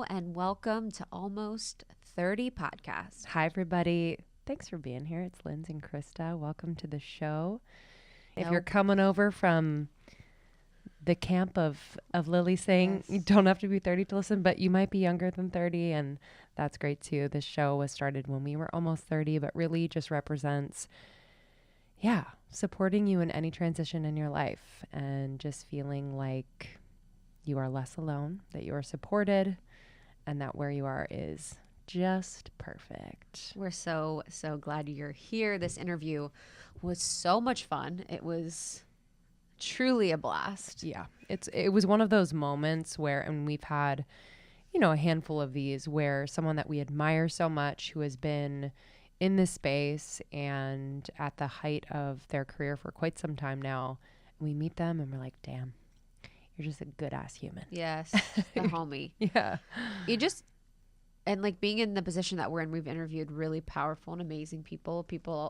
and welcome to Almost 30 Podcast. Hi, everybody. Thanks for being here. It's Linz and Krista. Welcome to the show. If you're coming over from the camp of Lilly Singh, you don't have to be 30 to listen, but you might be younger than 30, and that's great too. This show was started when we were almost 30, but really just represents, supporting you in any transition in your life and just feeling like you are less alone, that you are supported, and that where you are is just perfect. We're so glad you're here. This interview was so much fun. It was truly a blast. Yeah, it was one of those moments where, and we've had, a handful of these where someone that we admire so much who has been in this space and at the height of their career for quite some time now, we meet them and we're like, damn, you're just a good ass human. Yes, the homie. Yeah. And like being in the position that we're in, we've interviewed really powerful and amazing people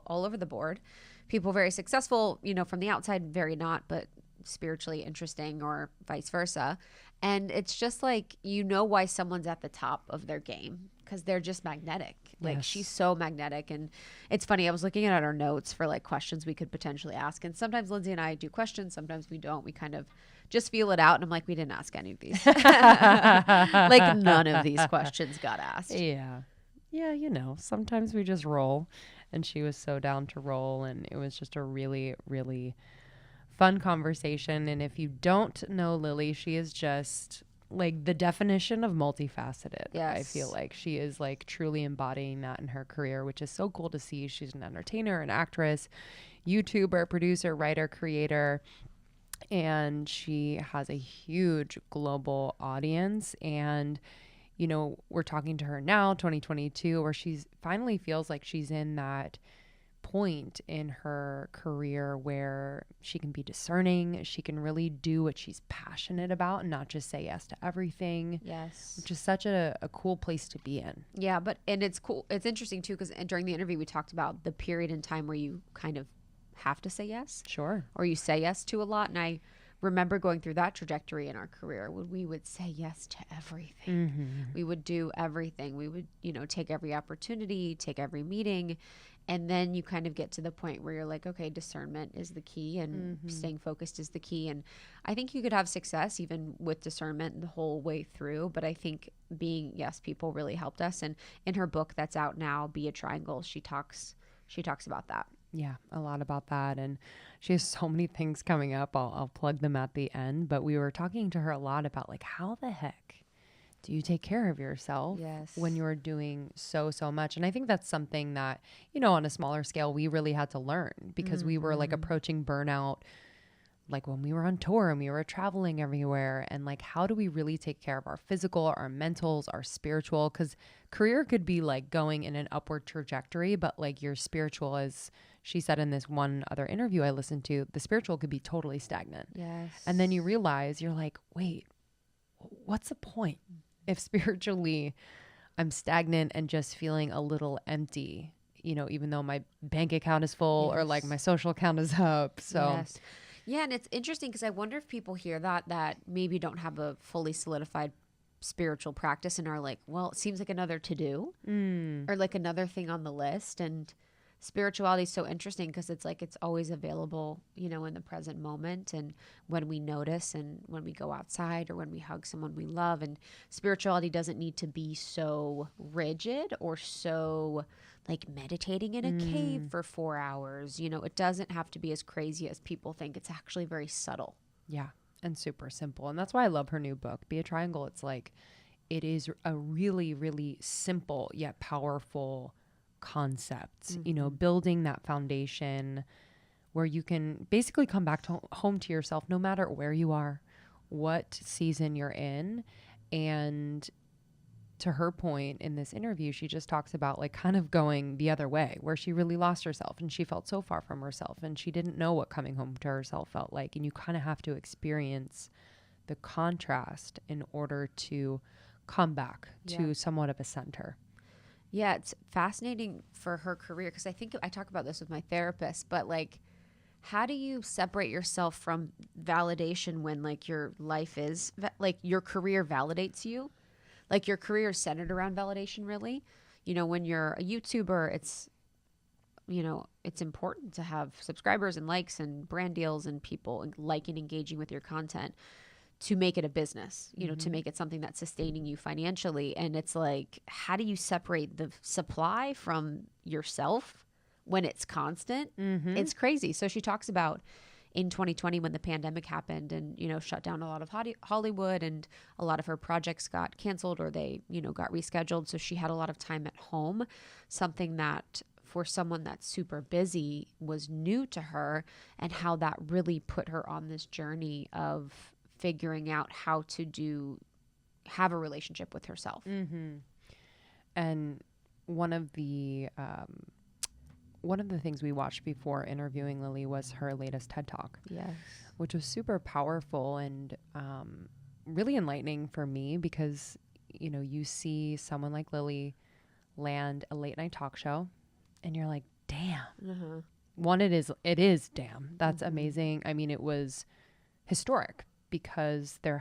all over the board, people very successful, from the outside, very not, but spiritually interesting or vice versa. And it's just like, why someone's at the top of their game because they're just magnetic. Like she's so magnetic. And it's funny. I was looking at our notes for like questions we could potentially ask. And sometimes Lindsay and I do questions. Sometimes we don't. We kind of just feel it out. And I'm like, we didn't ask any of these. Like none of these questions got asked. Yeah. Yeah. Sometimes we just roll, and she was so down to roll. And it was just a really, really fun conversation. And if you don't know Lilly, she is just like the definition of multifaceted. Yes. I feel like she is like truly embodying that in her career, which is so cool to see. She's an entertainer, an actress, YouTuber, producer, writer, creator, and she has a huge global audience. And we're talking to her now, 2022, where she's finally feels like she's in that point in her career where she can be discerning. She can really do what she's passionate about and not just say yes to everything. Yes. Which is such a cool place to be in. Yeah, and it's cool. It's interesting too, because during the interview, we talked about the period in time where you kind of have to say yes. Sure. Or you say yes to a lot. And I remember going through that trajectory in our career when we would say yes to everything. Mm-hmm. We would do everything. We would, take every opportunity, take every meeting. And then you kind of get to the point where you're like, okay, discernment is the key and staying focused is the key. And I think you could have success even with discernment the whole way through. But I think being yes people really helped us. And in her book that's out now, Be a Triangle, she talks about that. Yeah, a lot about that. And she has so many things coming up. I'll plug them at the end. But we were talking to her a lot about like, how the heck do you take care of yourself when you're doing so much? And I think that's something that, on a smaller scale, we really had to learn because we were like approaching burnout, like when we were on tour and we were traveling everywhere. And like, how do we really take care of our physical, our mentals, our spiritual? Because career could be like going in an upward trajectory, but like your spiritual, as she said in this one other interview I listened to, the spiritual could be totally stagnant. Yes. And then you realize you're like, wait, what's the point? If spiritually I'm stagnant and just feeling a little empty, even though my bank account is full or like my social account is up. So yeah. And it's interesting because I wonder if people hear that maybe don't have a fully solidified spiritual practice and are like, well, it seems like another to-do or like another thing on the list. And spirituality is so interesting because it's like it's always available, in the present moment and when we notice and when we go outside or when we hug someone we love. And spirituality doesn't need to be so rigid or so like meditating in a cave for 4 hours. It doesn't have to be as crazy as people think. It's actually very subtle. Yeah, and super simple. And that's why I love her new book, Be a Triangle. It's like it is a really, really simple yet powerful concept, building that foundation where you can basically come back to home to yourself no matter where you are, what season you're in. And to her point in this interview, she just talks about like kind of going the other way where she really lost herself and she felt so far from herself and she didn't know what coming home to herself felt like. And you kind of have to experience the contrast in order to come back to somewhat of a center. Yeah, it's fascinating for her career because I think I talk about this with my therapist, but like, how do you separate yourself from validation when like your life is like your career validates you? like your career is centered around validation, really. You know, when you're a YouTuber, it's, you know, it's important to have subscribers and likes and brand deals and people liking, engaging with your content to make it a business, you know, to make it something that's sustaining you financially. And it's like, how do you separate the supply from yourself when it's constant? It's crazy. So she talks about in 2020 when the pandemic happened and, you know, shut down a lot of Hollywood, and a lot of her projects got canceled or they, you know, got rescheduled. So she had a lot of time at home, something that for someone that's super busy was new to her, and how that really put her on this journey of figuring out how to have a relationship with herself. And one of the things we watched before interviewing Lilly was her latest TED Talk. Yes. Which was super powerful and really enlightening for me, because, you know, you see someone like Lilly land a late night talk show and you're like, damn. One, it is damn. That's amazing. I mean, it was historic because I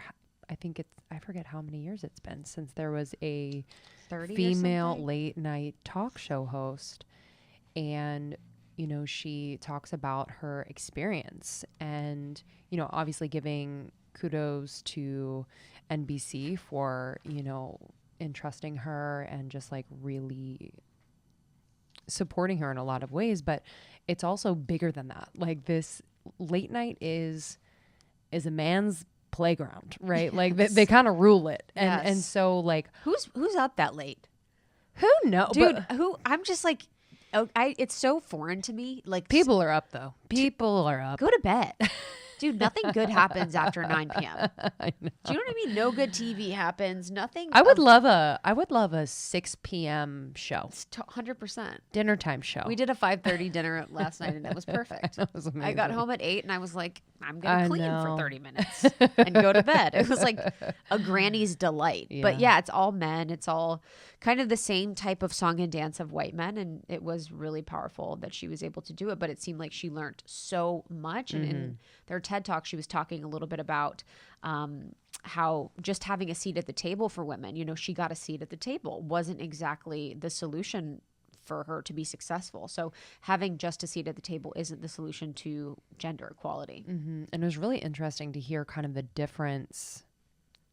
forget how many years it's been since there was a 30 female late night talk show host. And, you know, she talks about her experience and, you know, obviously giving kudos to NBC for, you know, entrusting her and just like really supporting her in a lot of ways. But it's also bigger than that. Like, this late night is a man's playground, right? Yes. Like they kind of rule it. And Yes. and so like Who's up that late? who knows? Dude, I'm just like, it's so foreign to me. Like, People are up though. People are up. go to bed. Dude, nothing good happens after 9 p.m. I know. Do you know what I mean? No good TV happens. Nothing. I would love a 6 p.m. show. 100%. Dinner time show. We did a 5:30 dinner last night, and it was perfect. That was amazing. I got home at 8, and I was like, I'm going I to clean for know. 30 minutes and go to bed. It was like a granny's delight. But yeah, it's all men. It's all kind of the same type of song and dance of white men. And it was really powerful that she was able to do it. But it seemed like she learned so much. And in their TED Talk, she was talking a little bit about how just having a seat at the table for women, you know, she got a seat at the table, wasn't exactly the solution for her to be successful. So having just a seat at the table isn't the solution to gender equality. And it was really interesting to hear kind of the difference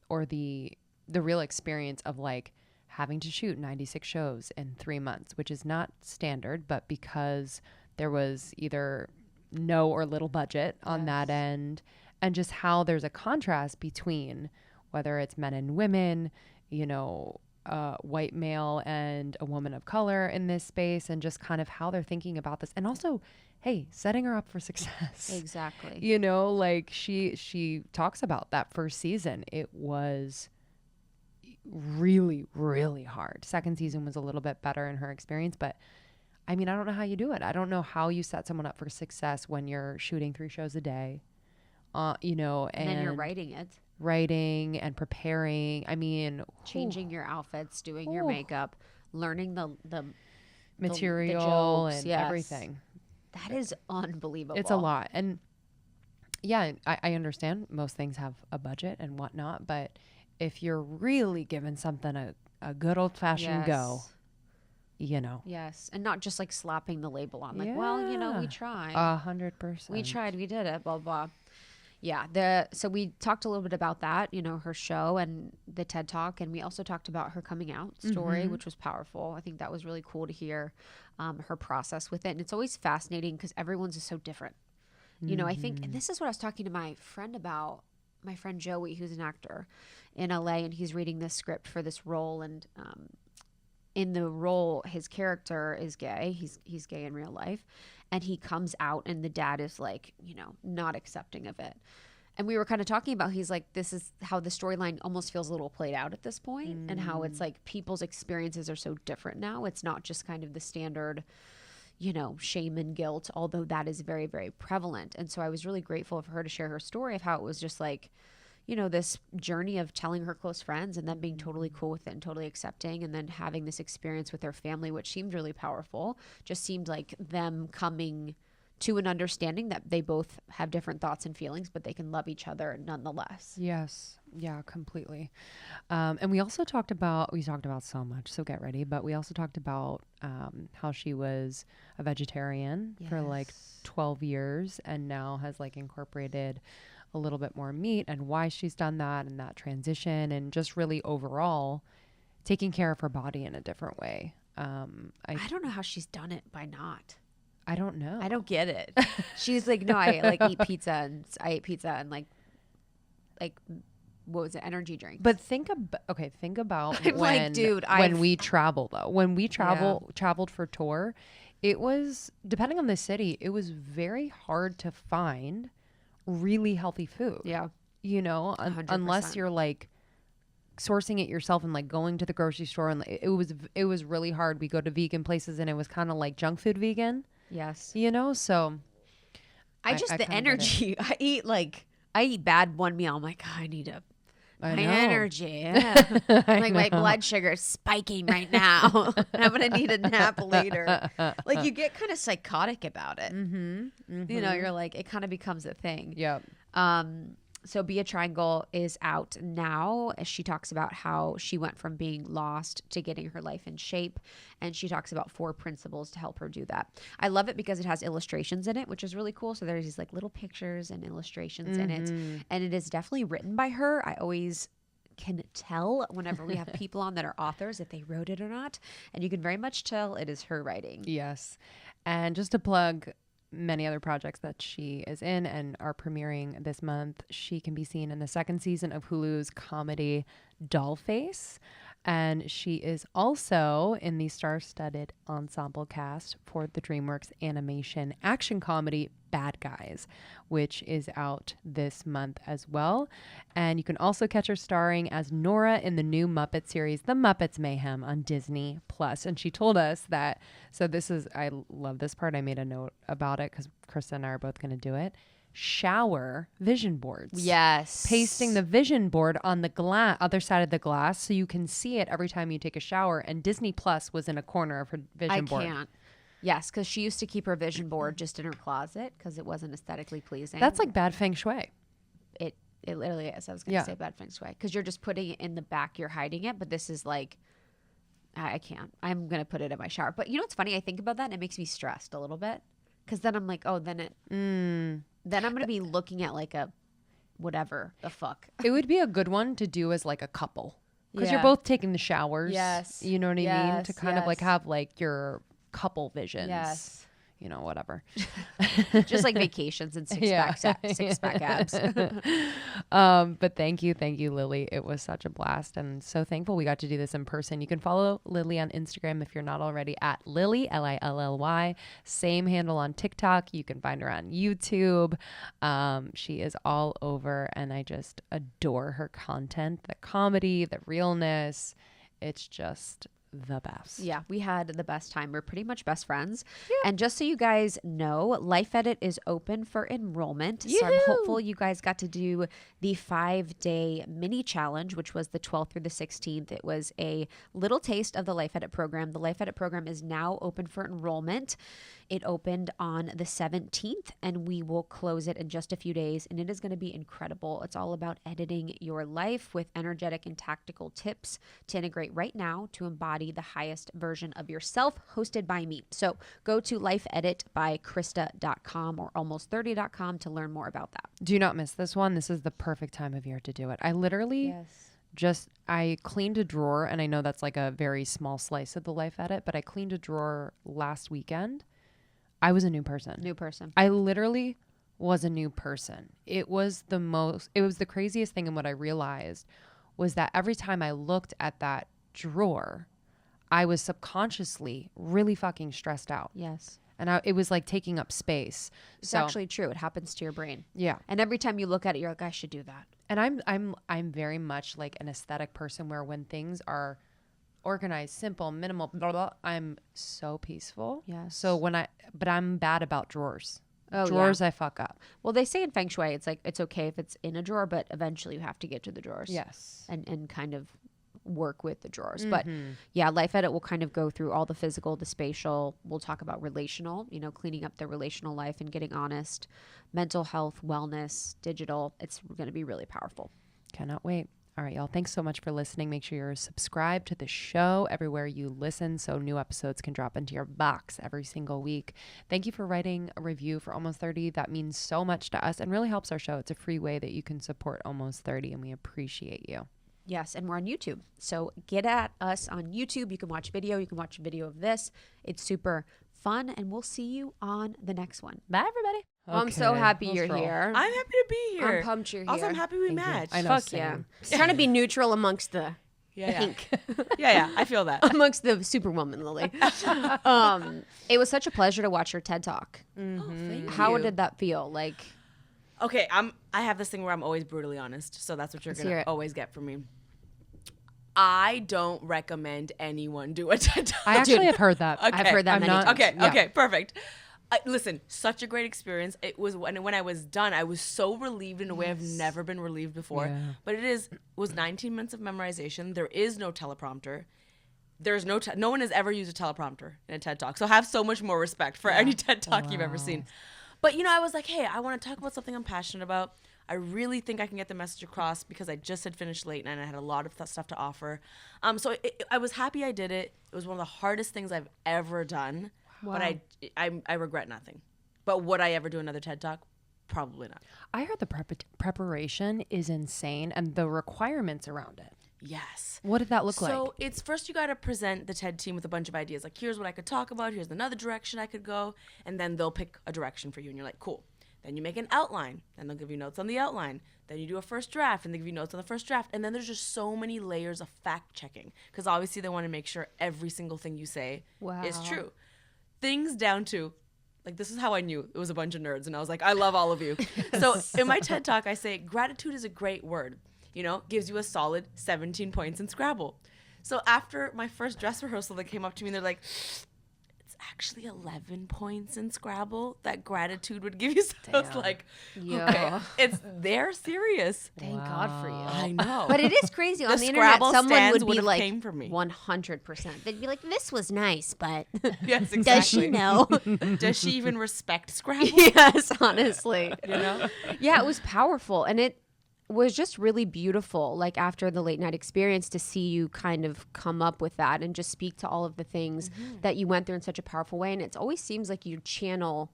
or the real experience of like having to shoot 96 shows in 3 months, which is not standard, but because there was either no or little budget on that end, and just how there's a contrast between whether it's men and women, you know, white male and a woman of color in this space, and just kind of how they're thinking about this. And also, hey, setting her up for success. Exactly. You know, like she talks about that first season. It was really, really hard. Second season was a little bit better in her experience, but I mean, I don't know how you do it. I don't know how you set someone up for success when you're shooting 3 shows a day, you know, and then you're writing and preparing. I mean, changing your outfits, doing your makeup, learning the material the jokes, and everything. That is unbelievable. It's a lot. And yeah, I understand most things have a budget and whatnot, but if you're really giving something a good old fashioned go, you know. Yes. And not just like slapping the label on, like, well, you know, we tried. 100%. We tried, we did it, blah, blah. Yeah. So we talked a little bit about that, you know, her show and the TED Talk. And we also talked about her coming out story, which was powerful. I think that was really cool to hear her process with it. And it's always fascinating because everyone's just so different. You know, I think, and this is what I was talking to my friend about, my friend Joey, who's an actor in LA, and he's reading this script for this role. And in the role, his character is gay. He's gay in real life. And he comes out and the dad is like, you know, not accepting of it. And we were kind of talking about, he's like, this is how the storyline almost feels a little played out at this point, and how it's like people's experiences are so different now. It's not just kind of the standard, you know, shame and guilt, although that is very, very prevalent. And so I was really grateful for her to share her story of how it was just like, you know, this journey of telling her close friends and then being totally cool with it and totally accepting, and then having this experience with their family, which seemed really powerful. Just seemed like them coming to an understanding that they both have different thoughts and feelings, but they can love each other nonetheless. Yes. Yeah, completely. And we talked about so much, so get ready. But we also talked about how she was a vegetarian for like 12 years and now has like incorporated a little bit more meat, and why she's done that and that transition, and just really overall taking care of her body in a different way. I don't know how she's done it by not. I don't know. I don't get it. She's like, no, I like eat pizza, and I ate pizza and like what was it, energy drinks. But think about I'm like, dude, when we travel though. When we traveled for tour, it was, depending on the city, it was very hard to find really healthy food. Yeah. You know, unless you're like sourcing it yourself and like going to the grocery store, and it was really hard. We go to vegan places and it was kind of like junk food vegan. Yes. You know, so the energy. I eat bad one meal. I'm like, oh, I need my energy. Yeah. Like my blood sugar is spiking right now. I'm going to need a nap later. Like you get kind of psychotic about it. Mm-hmm. Mm-hmm. You know, you're like, it kind of becomes a thing. Yep. So Be a Triangle is out now. She talks about how she went from being lost to getting her life in shape. And she talks about 4 principles to help her do that. I love it because it has illustrations in it, which is really cool. So there's these like little pictures and illustrations in it. And it is definitely written by her. I always can tell whenever we have people on that are authors if they wrote it or not. And you can very much tell it is her writing. Yes. And just to plug many other projects that she is in and are premiering this month, she can be seen in the 2nd season of Hulu's comedy Dollface. And she is also in the star-studded ensemble cast for the DreamWorks animation action comedy Bad Guys, which is out this month as well. And you can also catch her starring as Nora in the new Muppet series, The Muppets Mayhem, on Disney Plus. And she told us that, so this is, I love this part. I made a note about it because Krista and I are both going to do it. Shower vision boards. Yes. Pasting the vision board on the other side of the glass so you can see it every time you take a shower. And Disney Plus was in a corner of her vision board. I can't. Yes, because she used to keep her vision board just in her closet because it wasn't aesthetically pleasing. That's like bad feng shui. It literally is. I was going to say bad feng shui because you're just putting it in the back. You're hiding it. But this is like, I can't. I'm going to put it in my shower. But you know what's funny? I think about that and it makes me stressed a little bit because then I'm like, oh, then I'm going to be looking at like a whatever the fuck. It would be a good one to do as like a couple because you're both taking the showers. Yes. You know what I mean? To kind of like have like your couple visions. Yes. You know, whatever. Just like vacations and six-pack abs. But thank you, Lily. It was such a blast, and so thankful we got to do this in person. You can follow Lily on Instagram if you're not already at Lilly, Lilly. Same handle on TikTok. You can find her on YouTube. She is all over, and I just adore her content, the comedy, the realness. It's just the best. Yeah, we had the best time. We're pretty much best friends. Yeah. And just so you guys know, Life Edit is open for enrollment. Yoo-hoo! So I'm hopeful you guys got to do the 5-day mini challenge, which was the 12th through the 16th. It was a little taste of the Life Edit program. The Life Edit program is now open for enrollment. It opened on the 17th and we will close it in just a few days. And it is going to be incredible. It's all about editing your life with energetic and tactical tips to integrate right now to embody the highest version of yourself, hosted by me. So go to lifeeditbykrista.com or almost30.com to learn more about that. Do not miss this one. This is the perfect time of year to do it. I literally I cleaned a drawer, and I know that's like a very small slice of the Life Edit, but I cleaned a drawer last weekend. I was a new person. I literally was a new person. It was the craziest thing. And what I realized was that every time I looked at that drawer, I was subconsciously really fucking stressed out. Yes. And it was like taking up space. It's actually true. It happens to your brain. Yeah. And every time you look at it, you're like, I should do that. And I'm very much like an aesthetic person where when things are organized, simple, minimal, blah, blah, I'm so peaceful. Yes. So but I'm bad about drawers. Drawers, I fuck up. Well, they say in feng shui, it's like, it's okay if it's in a drawer, but eventually you have to get to the drawers. Yes. And kind of work with the drawers. But yeah, Life Edit will kind of go through all the physical, the spatial. We'll talk about relational, you know, cleaning up the relational life and getting honest, mental health, wellness, digital. It's going to be really powerful. Cannot wait. All right, y'all. Thanks so much for listening. Make sure you're subscribed to the show everywhere you listen so new episodes can drop into your box every single week. Thank you for writing a review for Almost 30. That means so much to us and really helps our show. It's a free way that you can support Almost 30, and we appreciate you. Yes, and we're on YouTube. So get at us on YouTube. You can watch video. You can watch a video of this. It's super fun, and we'll see you on the next one. Bye, everybody. Okay, I'm so happy let's you're roll. here. I'm happy to be here. I'm pumped you're here. Also, I'm happy we Thank you. matched. I know, Fuck same. yeah. Trying to be neutral amongst the pink. Yeah, I feel that. amongst the superwoman, Lily. It was such a pleasure to watch your TED Talk. Thank How you. did that feel? Like, Okay, I have this thing where I'm always brutally honest, so that's what you're Let's gonna hear it. always get from me. I don't recommend anyone do a TED Talk. I actually have heard that. Okay. I've heard that I'm many not- times. Okay, Yeah. okay, perfect. Listen, such a great experience. It was when I was done, I was so relieved in a way I've never been relieved before. Yeah. But it was 19 minutes of memorization. There is no teleprompter. There's no one has ever used a teleprompter in a TED Talk. So have so much more respect for any TED Talk you've ever seen. But you know, I was like, hey, I want to talk about something I'm passionate about. I really think I can get the message across because I just had finished late night and I had a lot of stuff to offer. So I was happy I did it. It was one of the hardest things I've ever done. Wow. But I regret nothing. But would I ever do another TED Talk? Probably not. I heard the preparation is insane and the requirements around it. Yes. What did that look like? So it's first you got to present the TED team with a bunch of ideas. Like, here's what I could talk about. Here's another direction I could go. And then they'll pick a direction for you. And you're like, cool. Then you make an outline. Then they'll give you notes on the outline. Then you do a first draft and they give you notes on the first draft. And then there's just so many layers of fact checking. Because obviously they want to make sure every single thing you say is true. Things down to, like, this is how I knew it was a bunch of nerds. And I was like, I love all of you. So in my TED Talk, I say gratitude is a great word. You know, gives you a solid 17 points in Scrabble. So after my first dress rehearsal, they came up to me and they're like, it's actually 11 points in Scrabble that gratitude would give you. So I was like, okay, they're serious. Thank God for you. I know. but it is crazy. On The the internet, Scrabble someone stands would be would've like came from me. 100%. They'd be like, this was nice, but Yes, exactly. does she know? Does she even respect Scrabble? Yes, honestly. You know? Yeah, it was powerful. And it was just really beautiful, like after the late night experience, to see you kind of come up with that and just speak to all of the things that you went through in such a powerful way. And it always seems like you channel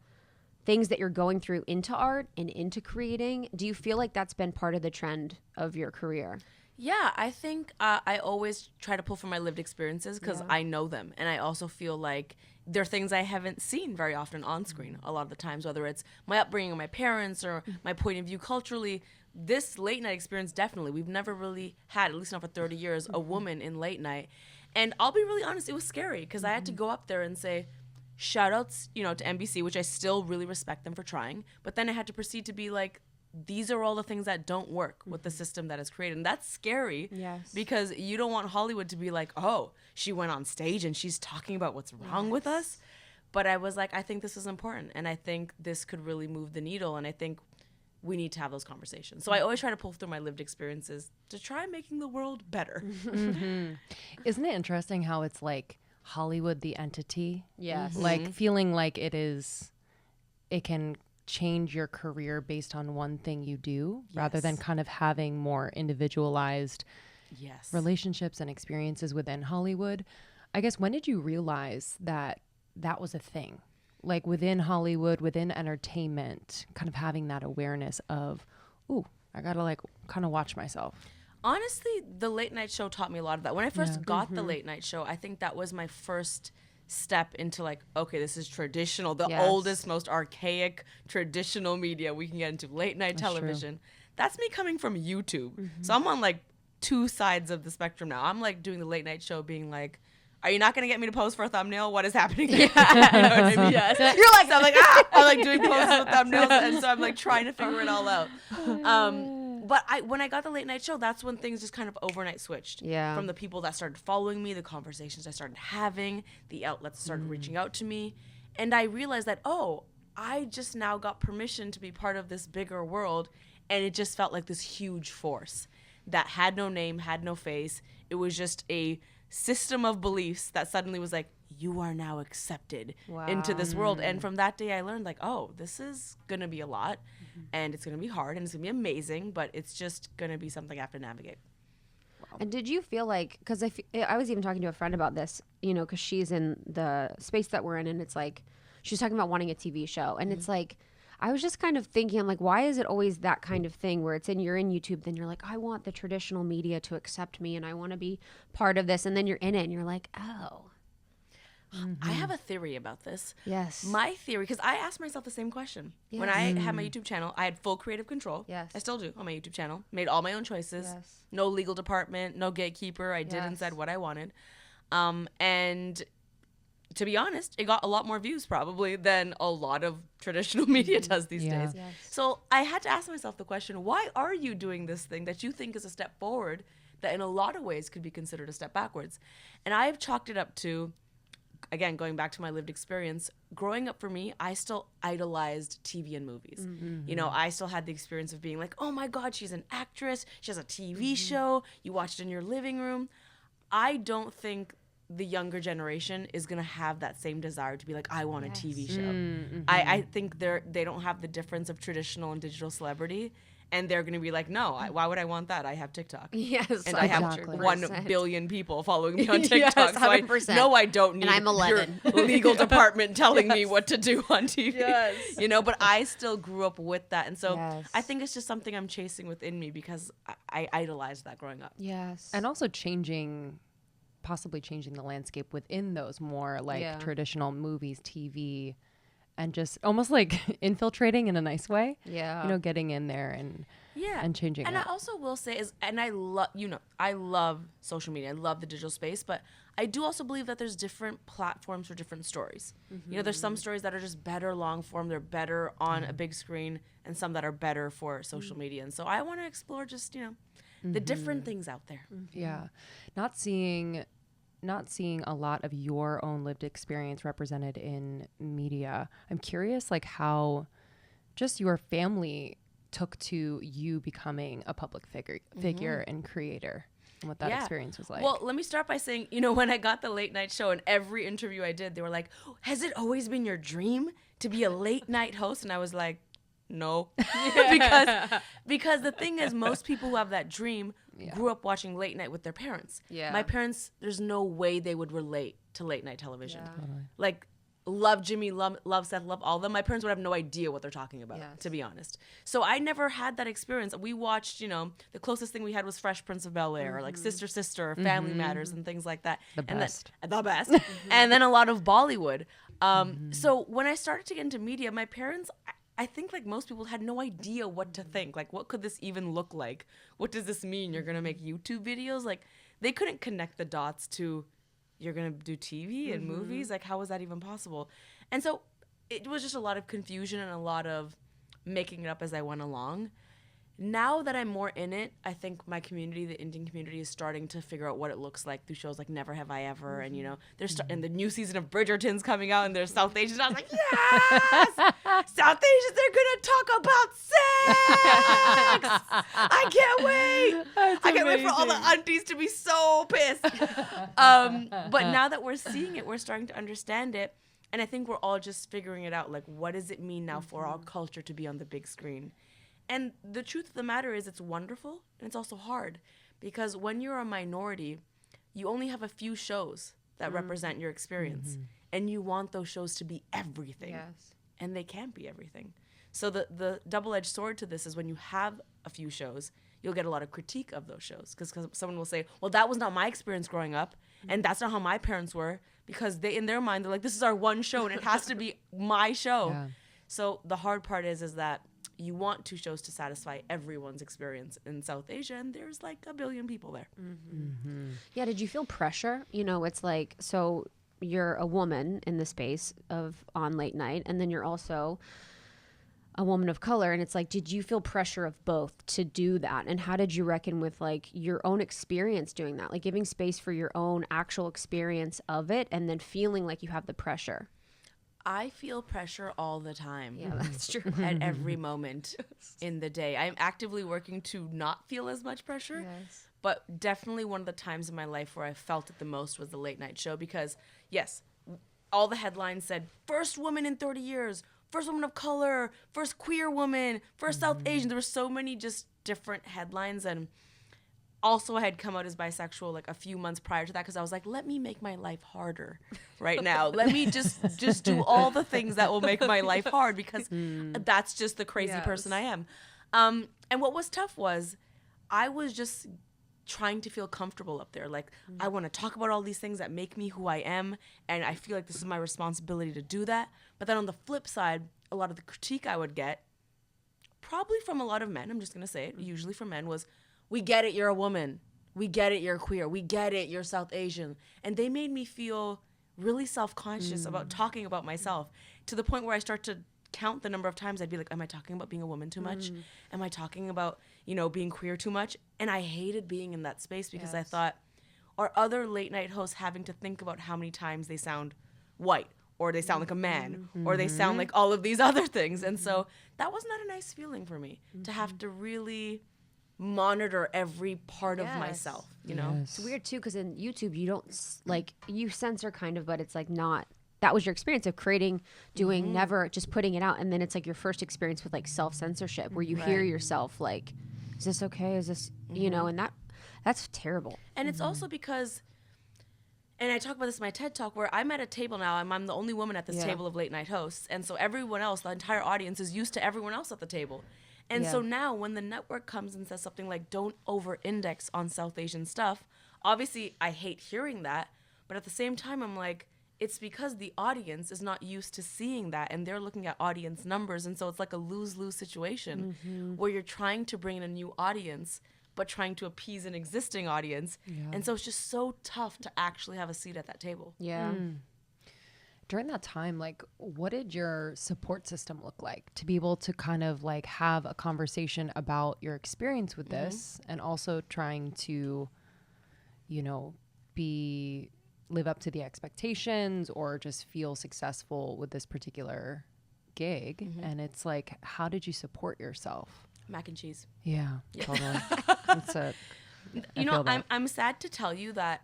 things that you're going through into art and into creating. Do you feel like that's been part of the trend of your career? Yeah, I think I always try to pull from my lived experiences because I know them. And I also feel like they're things I haven't seen very often on screen a lot of the times, whether it's my upbringing or my parents or my point of view culturally. This late night experience, definitely. We've never really had, at least not for 30 years, a woman in late night. And I'll be really honest, it was scary because I had to go up there and say, shout outs, you know, to NBC, which I still really respect them for trying. But then I had to proceed to be like, these are all the things that don't work with the system that is created. And that's scary because you don't want Hollywood to be like, oh, she went on stage and she's talking about what's wrong with us. But I was like, I think this is important. And I think this could really move the needle. And I think we need to have those conversations. So I always try to pull through my lived experiences to try making the world better. Isn't it interesting how it's like Hollywood, the entity? Yes. Like feeling like it can change your career based on one thing you do rather than kind of having more individualized relationships and experiences within Hollywood. I guess, when did you realize that that was a thing? Like within Hollywood, within entertainment, kind of having that awareness of, ooh, I gotta like kind of watch myself. Honestly, the late night show taught me a lot of that. When I first got the late night show, I think that was my first step into like, okay, this is traditional, the oldest, most archaic traditional media we can get into, late night television. That's me coming from YouTube. So I'm on like two sides of the spectrum now. I'm like doing the late night show being like, are you not going to get me to pose for a thumbnail? What is happening? You know what I mean? Yes. You're like, so I'm like, I'm like doing poses with thumbnails. And so I'm like trying to figure it all out. But when I got the late night show, that's when things just kind of overnight switched. Yeah. From the people that started following me, the conversations I started having, the outlets started reaching out to me. And I realized that, oh, I just now got permission to be part of this bigger world. And it just felt like this huge force that had no name, had no face. It was just a system of beliefs that suddenly was like, you are now accepted into this world. And from that day I learned like, oh, this is going to be a lot and it's going to be hard and it's going to be amazing, but it's just going to be something I have to navigate. And did you feel like, because I was even talking to a friend about this, you know, because she's in the space that we're in, and it's like, she was talking about wanting a TV show. And it's like, I was just kind of thinking, I'm like, why is it always that kind of thing where you're in YouTube, then you're like, I want the traditional media to accept me and I want to be part of this. And then you're in it and you're like, oh. I have a theory about this. Yes. My theory, because I asked myself the same question. Yes. When I had my YouTube channel, I had full creative control. Yes. I still do on my YouTube channel. Made all my own choices. Yes. No legal department, no gatekeeper. I did and said what I wanted. And to be honest, it got a lot more views probably than a lot of traditional media does these days. Yes. So I had to ask myself the question, why are you doing this thing that you think is a step forward that in a lot of ways could be considered a step backwards? And I've chalked it up to, again, going back to my lived experience, growing up for me, I still idolized TV and movies. You know, I still had the experience of being like, oh my God, she's an actress. She has a TV show. You watched it in your living room. I don't think the younger generation is going to have that same desire to be like, I want a TV show. I think they don't have the difference of traditional and digital celebrity. And they're going to be like, no, why would I want that? I have TikTok. Yes. And I have Exactly. 1 billion people following me on TikTok. Yes, so I 100%. know I don't need And I'm 11. your legal department telling me what to do on TV. Yes. You know, but I still grew up with that. And so Yes. I think it's just something I'm chasing within me because I idolized that growing up. Yes. And also possibly changing the landscape within those more like traditional movies, TV, and just almost like infiltrating in a nice way. Yeah. You know, getting in there and changing And it. I also will say I love social media. I love the digital space, but I do also believe that there's different platforms for different stories. You know, there's some stories that are just better long form. They're better on a big screen, and some that are better for social media. And so I want to explore just, you know, the different things out there. Yeah. Not seeing a lot of your own lived experience represented in media. I'm curious, like, how just your family took to you becoming a public figure and creator, and what that experience was like. Well, let me start by saying, you know, when I got the late night show, and every interview I did, they were like, has it always been your dream to be a late night host? And I was like, no. because the thing is, most people who have that dream grew up watching late night with their parents. Yeah. My parents, there's no way they would relate to late night television. Like, love Jimmy, love Seth, love all of them. My parents would have no idea what they're talking about, to be honest. So I never had that experience. We watched, you know, the closest thing we had was Fresh Prince of Bel-Air, or like Sister Sister, Family Matters, and things like that. The best. And then a lot of Bollywood. So when I started to get into media, my parents, I think like most people, had no idea what to think. Like, what could this even look like? What does this mean? You're going to make YouTube videos? Like, they couldn't connect the dots to, you're going to do TV and movies? Like, how was that even possible? And so it was just a lot of confusion and a lot of making it up as I went along. Now that I'm more in it, I think my community, the Indian community, is starting to figure out what it looks like through shows like Never Have I Ever, and, you know, and the new season of Bridgerton's coming out, and there's South Asians. I was like, yes! South Asians, they're going to talk about sex! I can't wait! I can't wait for all the aunties to be so pissed. But now that we're seeing it, we're starting to understand it, and I think we're all just figuring it out. Like, what does it mean now for our culture to be on the big screen? And the truth of the matter is, it's wonderful and it's also hard, because when you're a minority, you only have a few shows that represent your experience, and you want those shows to be everything. Yes. And they can't be everything. So the double-edged sword to this is, when you have a few shows, you'll get a lot of critique of those shows, because someone will say, well, that was not my experience growing up, and that's not how my parents were, because they, in their mind, they're like, this is our one show and it has to be my show. Yeah. So the hard part is that you want two shows to satisfy everyone's experience in South Asia, and there's like 1 billion people there. Yeah, did you feel pressure? You know, it's like, so you're a woman in the space of on late night, and then you're also a woman of color, and it's like, did you feel pressure of both to do that? And how did you reckon with like your own experience doing that, like giving space for your own actual experience of it, and then feeling like you have the pressure? I feel pressure all the time. Yeah, that's true. At every moment in the day. I'm actively working to not feel as much pressure. Yes. But definitely one of the times in my life where I felt it the most was the late night show, because yes, all the headlines said first woman in 30 years, first woman of color, first queer woman, first South Asian. There were so many just different headlines. And also I had come out as bisexual like a few months prior to that, because I was like, let me make my life harder right now. Let me just do all the things that will make my life hard, because that's just the crazy person I am. And what was tough was I was just trying to feel comfortable up there. Like, I want to talk about all these things that make me who I am, and I feel like this is my responsibility to do that. But then on the flip side, a lot of the critique I would get, probably from a lot of men, I'm just going to say it, usually from men, was, we get it, you're a woman. We get it, you're queer. We get it, you're South Asian. And they made me feel really self-conscious about talking about myself, to the point where I start to count the number of times I'd be like, am I talking about being a woman too much? Am I talking about, being queer too much? And I hated being in that space, because I thought, are other late night hosts having to think about how many times they sound white, or they sound like a man, or they sound like all of these other things? And so that was not a nice feeling for me, to have to really monitor every part of myself, It's weird too, because in YouTube you don't you censor kind of, but it's like not. That was your experience of creating, doing, never just putting it out, and then it's like your first experience with like self-censorship, where you hear yourself like, is this okay? Is this and that's terrible. And it's also because, and I talk about this in my TED Talk, where I'm at a table now, I'm the only woman at this table of late night hosts, and so everyone else, the entire audience, is used to everyone else at the table. And so now when the network comes and says something like, don't over-index on South Asian stuff, obviously I hate hearing that, but at the same time I'm like, it's because the audience is not used to seeing that, and they're looking at audience numbers, and so it's like a lose-lose situation where you're trying to bring in a new audience but trying to appease an existing audience. And so it's just so tough to actually have a seat at that table. During that time, like, what did your support system look like to be able to kind of like have a conversation about your experience with this, and also trying to, live up to the expectations, or just feel successful with this particular gig? And it's like, how did you support yourself? Mac and cheese. Yeah. Totally. I'm sad to tell you that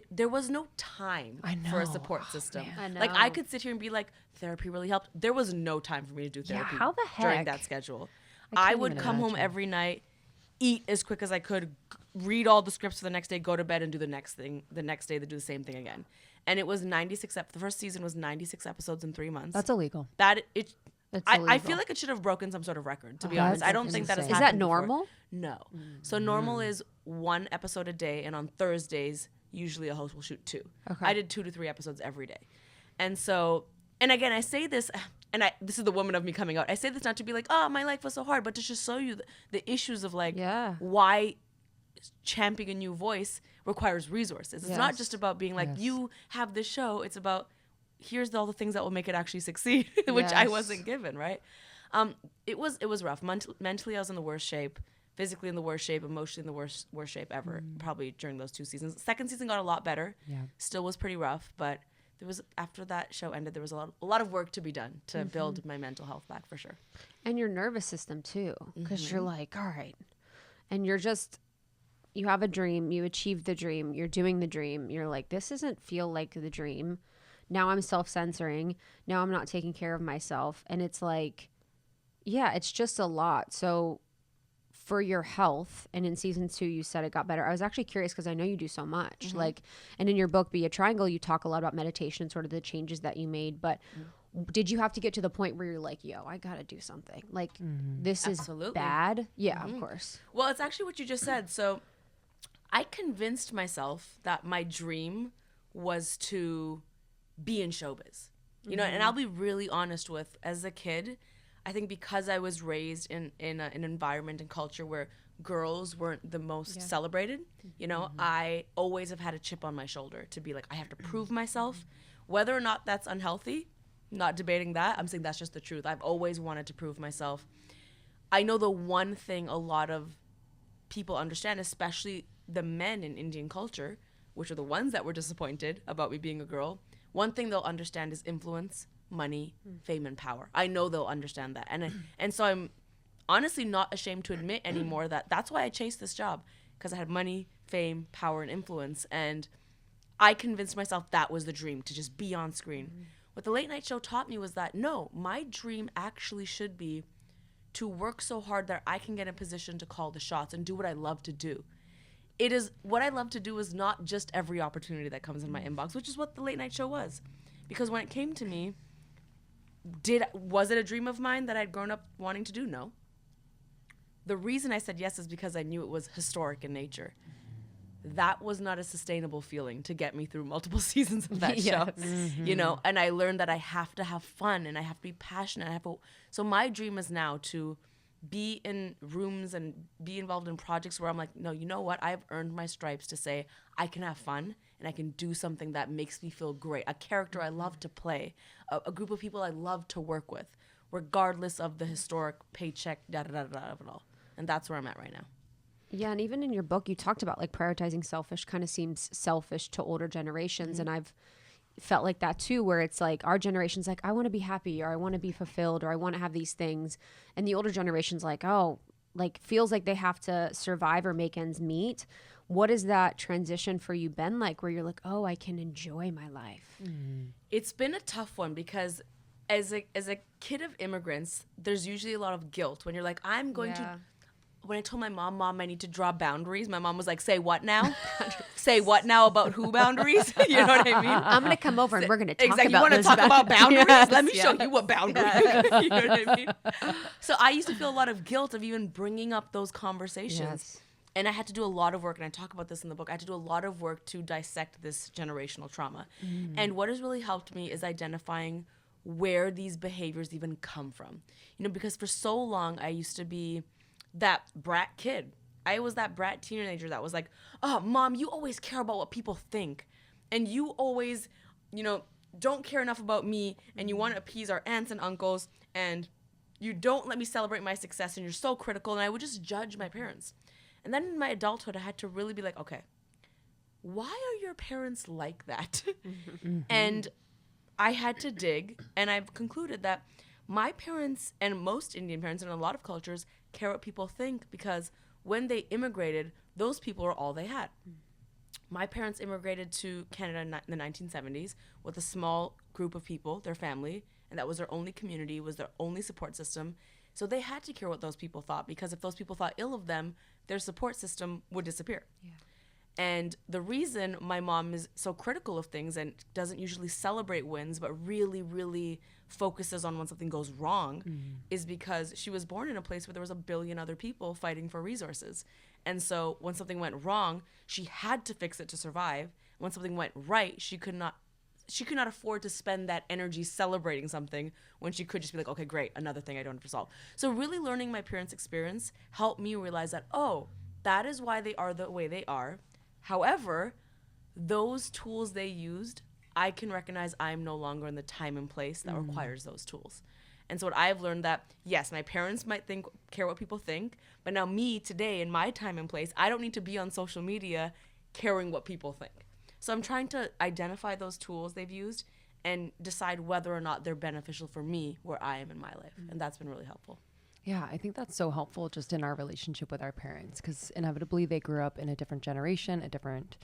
there was no time for a support system. Like, I could sit here and be like, therapy really helped. There was no time for me to do therapy how the heck? during that schedule. I would come home every night, eat as quick as I could, read all the scripts for the next day, go to bed, and do the next thing the next day, to do the same thing again. And it was 96. The first season was 96 episodes in 3 months. That's illegal. I feel like it should have broken some sort of record, to be honest. I don't think that has happened. Is that normal? Before. No. So normal is 1 episode a day, and on Thursdays, usually a host will shoot 2. Okay. I did 2 to 3 episodes every day. And so, and again, I say this, and this is the woman of me coming out. I say this not to be like, oh, my life was so hard, but to just show you the issues of like, why championing a new voice requires resources. It's not just about being like, you have this show. It's about, here's all the things that will make it actually succeed, which I wasn't given, right? It was rough. Mentally, I was in the worst shape. Physically in the worst shape. Emotionally in the worst shape ever, probably during those 2 seasons. Second season got a lot better. Still was pretty rough, but there was, after that show ended, there was a lot of work to be done to build my mental health back, for sure. And your nervous system too, because you're like, all right, and you're just, you have a dream, you achieve the dream, you're doing the dream, you're like, this doesn't feel like the dream. Now I'm self-censoring. Now I'm not taking care of myself. And it's like, it's just a lot. So for your health, and in season 2, you said it got better. I was actually curious, because I know you do so much. Like, and in your book, Be a Triangle, you talk a lot about meditation, sort of the changes that you made. But did you have to get to the point where you're like, yo, I got to do something? Like, this is bad? Yeah, of course. Well, it's actually what you just said. So I convinced myself that my dream was to be in showbiz, and I'll be really honest with, as a kid, I think because I was raised in an environment and culture where girls weren't the most celebrated, I always have had a chip on my shoulder to be like, I have to prove myself, whether or not that's unhealthy, not debating that. I'm saying that's just the truth. I've always wanted to prove myself. I know the one thing a lot of people understand, especially the men in Indian culture, which are the ones that were disappointed about me being a girl, one thing they'll understand is influence, money, fame, and power. I know they'll understand that. And so honestly not ashamed to admit anymore that that's why I chased this job, because I had money, fame, power, and influence. And I convinced myself that was the dream, to just be on screen. What the late night show taught me was that, no, my dream actually should be to work so hard that I can get in a position to call the shots and do what I love to do. It is what I love to do is not just every opportunity that comes in my inbox, which is what the late night show was. Because when it came to me, was it a dream of mine that I'd grown up wanting to do? No. The reason I said yes is because I knew it was historic in nature. That was not a sustainable feeling to get me through multiple seasons of that show, you know, and I learned that I have to have fun and I have to be passionate. So my dream is now to be in rooms and be involved in projects where I'm like, no, you know what? I've earned my stripes to say I can have fun and I can do something that makes me feel great. A character I love to play, a group of people I love to work with, regardless of the historic paycheck, of it all. And that's where I'm at right now. Yeah, and even in your book, you talked about like prioritizing selfish kind of seems selfish to older generations. And I've felt like that too, where it's like our generation's like, I want to be happy, or I want to be fulfilled, or I want to have these things. And the older generation's like, oh, like feels like they have to survive or make ends meet. What has that transition for you been like, where you're like, oh, I can enjoy my life? It's been a tough one because as a kid of immigrants, there's usually a lot of guilt when you're like, I'm going to... When I told my mom, I need to draw boundaries, my mom was like, say what now? Say what now about who boundaries? You know what I mean? I'm going to come over and we're going to talk exactly. about You want to talk about boundaries? Yes, Let me show you a boundary. You know what I mean? So I used to feel a lot of guilt of even bringing up those conversations. Yes. And I had to do a lot of work, and I talk about this in the book. I had to do a lot of work to dissect this generational trauma. And what has really helped me is identifying where these behaviors even come from. You know, because for so long, I used to be that brat kid. I was that brat teenager that was like, oh, mom, you always care about what people think. And you always, you know, don't care enough about me, and you want to appease our aunts and uncles, and you don't let me celebrate my success, and you're so critical. And I would just judge my parents. And then in my adulthood, I had to really be like, okay, why are your parents like that? And I had to dig, and I've concluded that my parents and most Indian parents in a lot of cultures care what people think, because when they immigrated, those people were all they had. My parents immigrated to Canada in the 1970s with a small group of people, their family, and that was their only community, was their only support system. So they had to care what those people thought, because if those people thought ill of them, their support system would disappear. Yeah. And the reason my mom is so critical of things and doesn't usually celebrate wins, but really, really focuses on when something goes wrong, is because she was born in a place where there was 1 billion other people fighting for resources. And so when something went wrong, she had to fix it to survive. When something went right, she could not afford to spend that energy celebrating something when she could just be like, okay, great, another thing I don't have to solve. So really learning my parents' experience helped me realize that, oh, that is why they are the way they are. However, those tools they used, I can recognize I'm no longer in the time and place that requires those tools. And so what I've learned that, yes, my parents might care what people think, but now me today in my time and place, I don't need to be on social media caring what people think. So I'm trying to identify those tools they've used and decide whether or not they're beneficial for me where I am in my life. And that's been really helpful. Yeah, I think that's so helpful just in our relationship with our parents, because inevitably they grew up in a different generation, a different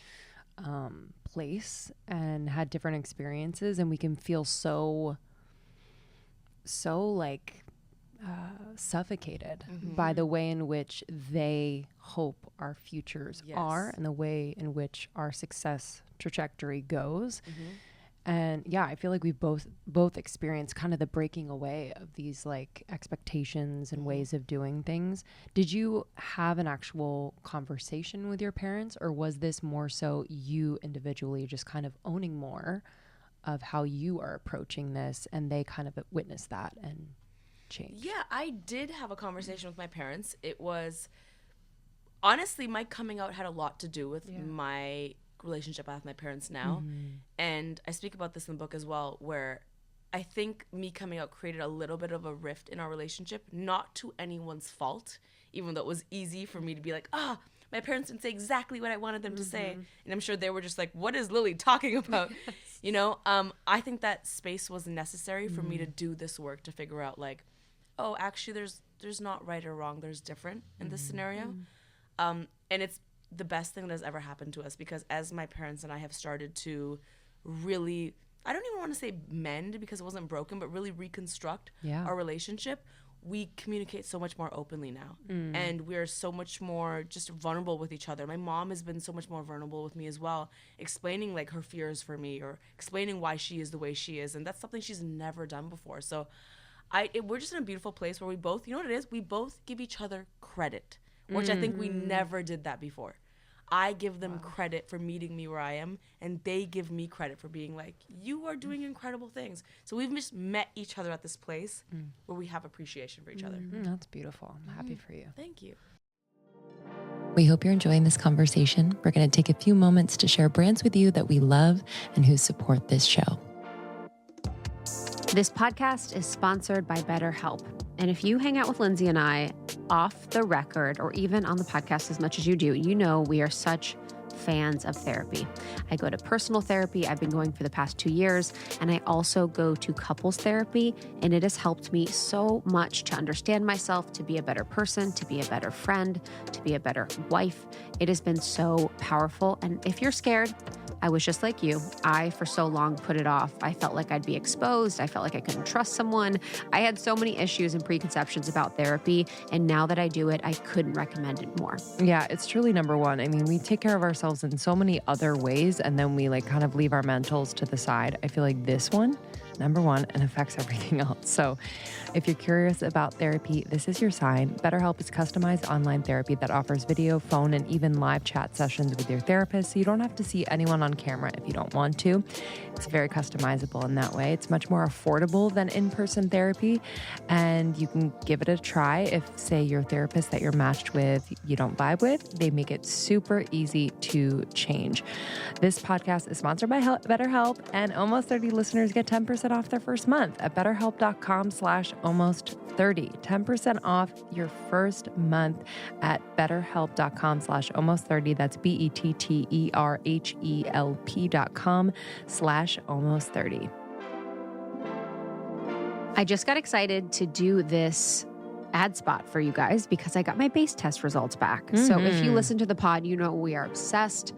place, and had different experiences, and we can feel so like suffocated by the way in which they hope our futures are, and the way in which our success trajectory goes. And yeah, I feel like we've both experienced kind of the breaking away of these like expectations and ways of doing things. Did you have an actual conversation with your parents, or was this more so you individually just kind of owning more of how you are approaching this, and they kind of witnessed that and changed? Yeah, I did have a conversation with my parents. It was, honestly, my coming out had a lot to do with my relationship I have with my parents now. And I speak about this in the book as well, where I think me coming out created a little bit of a rift in our relationship, not to anyone's fault, even though it was easy for me to be like, my parents didn't say exactly what I wanted them to say. And I'm sure they were just like, what is Lilly talking about? You know, I think that space was necessary for me to do this work, to figure out like, oh, actually there's not right or wrong. There's different in this scenario. And it's the best thing that has ever happened to us, because as my parents and I have started to really, I don't even want to say mend because it wasn't broken, but really reconstruct our relationship, we communicate so much more openly now. And we're so much more just vulnerable with each other. My mom has been so much more vulnerable with me as well, explaining like her fears for me or explaining why she is the way she is. And that's something she's never done before. So we're just in a beautiful place where we both, you know what it is? We both give each other credit, which I think we never did that before. I give them credit for meeting me where I am, and they give me credit for being like, you are doing incredible things. So we've just met each other at this place where we have appreciation for each other. That's beautiful. I'm happy for you. Thank you. We hope you're enjoying this conversation. We're going to take a few moments to share brands with you that we love and who support this show. This podcast is sponsored by BetterHelp. And if you hang out with Lindsay and I off the record or even on the podcast as much as you do, you know we are such fans of therapy. I go to personal therapy. I've been going for the past 2 years, and I also go to couples therapy, and it has helped me so much to understand myself, to be a better person, to be a better friend, to be a better wife. It has been so powerful. And if you're scared, I was just like you. I, for so long, put it off. I felt like I'd be exposed. I felt like I couldn't trust someone. I had so many issues and preconceptions about therapy. And now that I do it, I couldn't recommend it more. Yeah, it's truly number one. I mean, we take care of ourselves in so many other ways, and then we like kind of leave our mentals to the side. I feel like this one, number one, and affects everything else. So if you're curious about therapy, this is your sign. BetterHelp is customized online therapy that offers video, phone, and even live chat sessions with your therapist, so you don't have to see anyone on camera if you don't want to. It's very customizable in that way. It's much more affordable than in-person therapy, and you can give it a try if, say, your therapist that you're matched with you don't vibe with. They make it super easy to change. This podcast is sponsored by BetterHelp, and Almost 30 listeners get 10% off their first month at betterhelp.com/almost30. 10% off your first month at betterhelp.com/almost30. That's BETTERHELP.com/almost30. I just got excited to do this ad spot for you guys because I got my base test results back. So if you listen to the pod, you know we are obsessed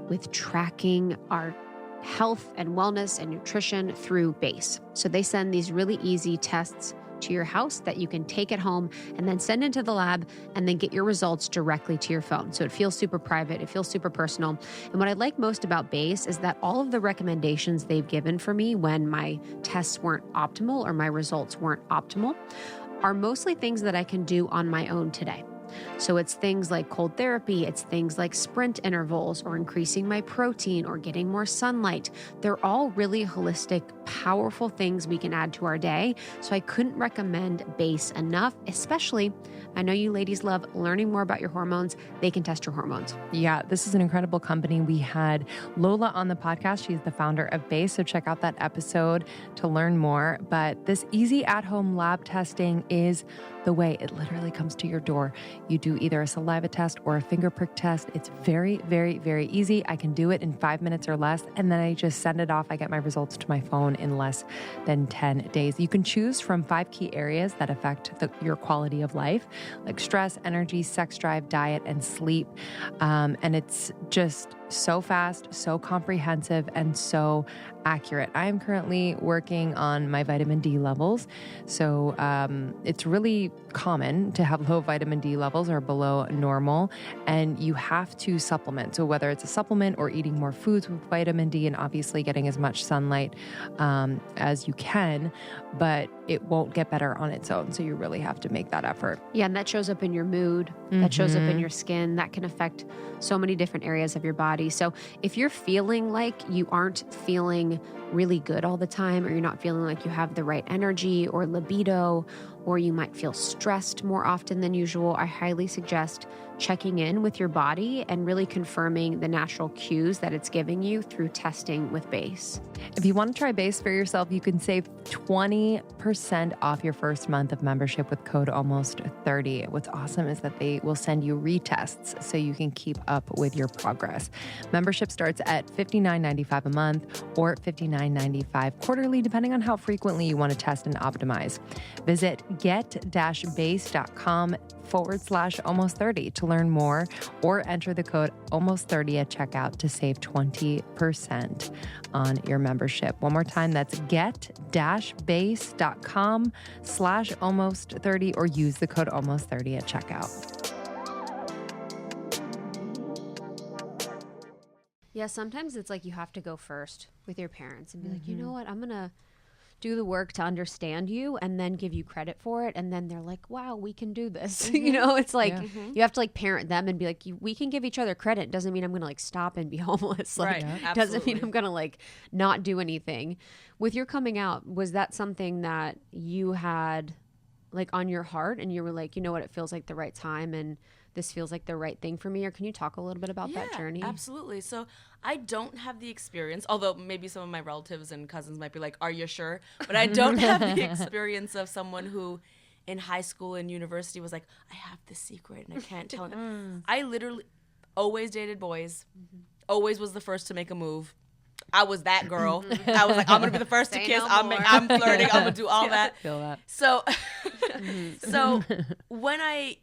with tracking our health and wellness and nutrition through base. So they send these really easy tests to your house that you can take at home and then send into the lab and then get your results directly to your phone. So it feels super private. It feels super personal. And what I like most about Base is that all of the recommendations they've given for me when my tests weren't optimal or my results weren't optimal are mostly things that I can do on my own today. So it's things like cold therapy, it's things like sprint intervals or increasing my protein or getting more sunlight. They're all really holistic, powerful things we can add to our day. So I couldn't recommend Base enough, especially I know you ladies love learning more about your hormones. They can test your hormones. Yeah, this is an incredible company. We had Lola on the podcast. She's the founder of Base. So check out that episode to learn more. But this easy at-home lab testing is the way. It literally comes to your door. You do either a saliva test or a finger prick test. It's very, very, very easy. I can do it in 5 minutes or less, and then I just send it off. I get my results to my phone in less than 10 days. You can choose from 5 key areas that affect your quality of life, like stress, energy, sex drive, diet, and sleep. And it's just so fast, so comprehensive, and so accurate. I am currently working on my vitamin D levels. So it's really common to have low vitamin D levels or below normal, and you have to supplement. So whether it's a supplement or eating more foods with vitamin D and obviously getting as much sunlight as you can, but it won't get better on its own. So you really have to make that effort. Yeah, and that shows up in your mood, that shows up in your skin, that can affect so many different areas of your body. So if you're feeling like you aren't feeling really good all the time, or you're not feeling like you have the right energy or libido, or you might feel stressed more often than usual, I highly suggest checking in with your body and really confirming the natural cues that it's giving you through testing with Base. If you want to try Base for yourself, you can save 20% off your first month of membership with code ALMOST30. What's awesome is that they will send you retests so you can keep up with your progress. Membership starts at $59.95 a month or $59.95 quarterly, depending on how frequently you want to test and optimize. Visit get-base.com/almost30 to learn more, or enter the code almost30 at checkout to save 20% on your membership. One more time, that's get-base.com/almost30 or use the code almost30 at checkout. Yeah, sometimes it's like you have to go first with your parents and be like, you know what, I'm going to do the work to understand you and then give you credit for it. And then they're like, wow, we can do this. You know, it's like you have to like parent them and be like, we can give each other credit. Doesn't mean I'm going to like stop and be homeless. Like, doesn't mean I'm going to like not do anything. With your coming out, was that something that you had like on your heart and you were like, you know what, it feels like the right time and this feels like the right thing for me? Or can you talk a little bit about that journey? Absolutely. So I don't have the experience, although maybe some of my relatives and cousins might be like, are you sure? But I don't have the experience of someone who in high school and university was like, I have this secret and I can't tell them. I literally always dated boys, always was the first to make a move. I was that girl. I was like, I'm going to be the first to kiss. I'm flirting. I'm going to do all that. Feel that. So, so when I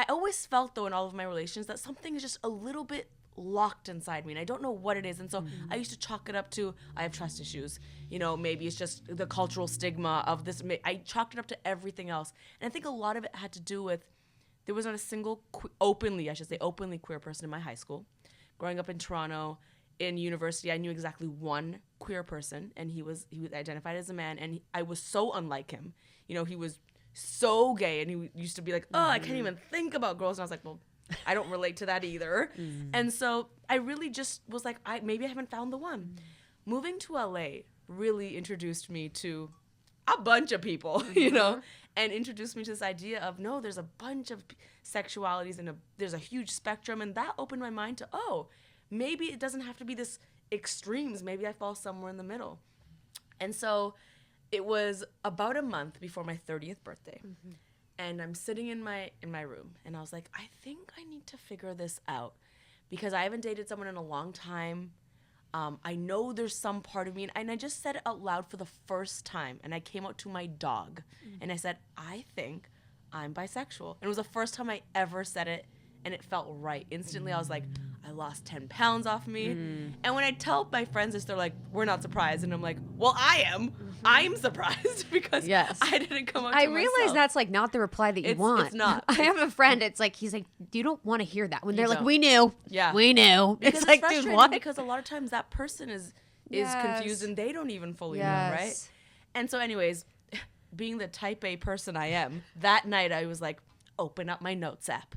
always felt though in all of my relations that something is just a little bit locked inside me and I don't know what it is. And so I used to chalk it up to, I have trust issues. You know, maybe it's just the cultural stigma of this. I chalked it up to everything else. And I think a lot of it had to do with, there was not a single openly queer person in my high school. Growing up in Toronto, in university, I knew exactly one queer person, and he was identified as a man, and I was so unlike him. You know, he was so gay, and he used to be like, oh, I can't even think about girls. And I was like, well, I don't relate to that either. And so I really just was like, maybe I haven't found the one. Moving to LA really introduced me to a bunch of people, you know, and introduced me to this idea of, no, there's a bunch of sexualities and there's a huge spectrum, and that opened my mind to, maybe it doesn't have to be this extremes. Maybe I fall somewhere in the middle. And so it was about a month before my 30th birthday. And I'm sitting in my room and I was like, I think I need to figure this out because I haven't dated someone in a long time. I know there's some part of me, and I just said it out loud for the first time. And I came out to my dog and I said, I think I'm bisexual. And it was the first time I ever said it. And it felt right. Instantly, I was like, I lost 10 pounds off me. And when I tell my friends this, they're like, we're not surprised. And I'm like, well, I am. I'm surprised because I didn't come out to myself. I realize that's like not the reply that you want. It's not. I have a friend, he's like, you don't want to hear that. When they're like, we knew. Yeah. We knew. Because it's like, frustrating dude, what? because a lot of times that person is confused and they don't even fully know, right? And so anyways, being the type A person I am, that night I was like, open up my notes app.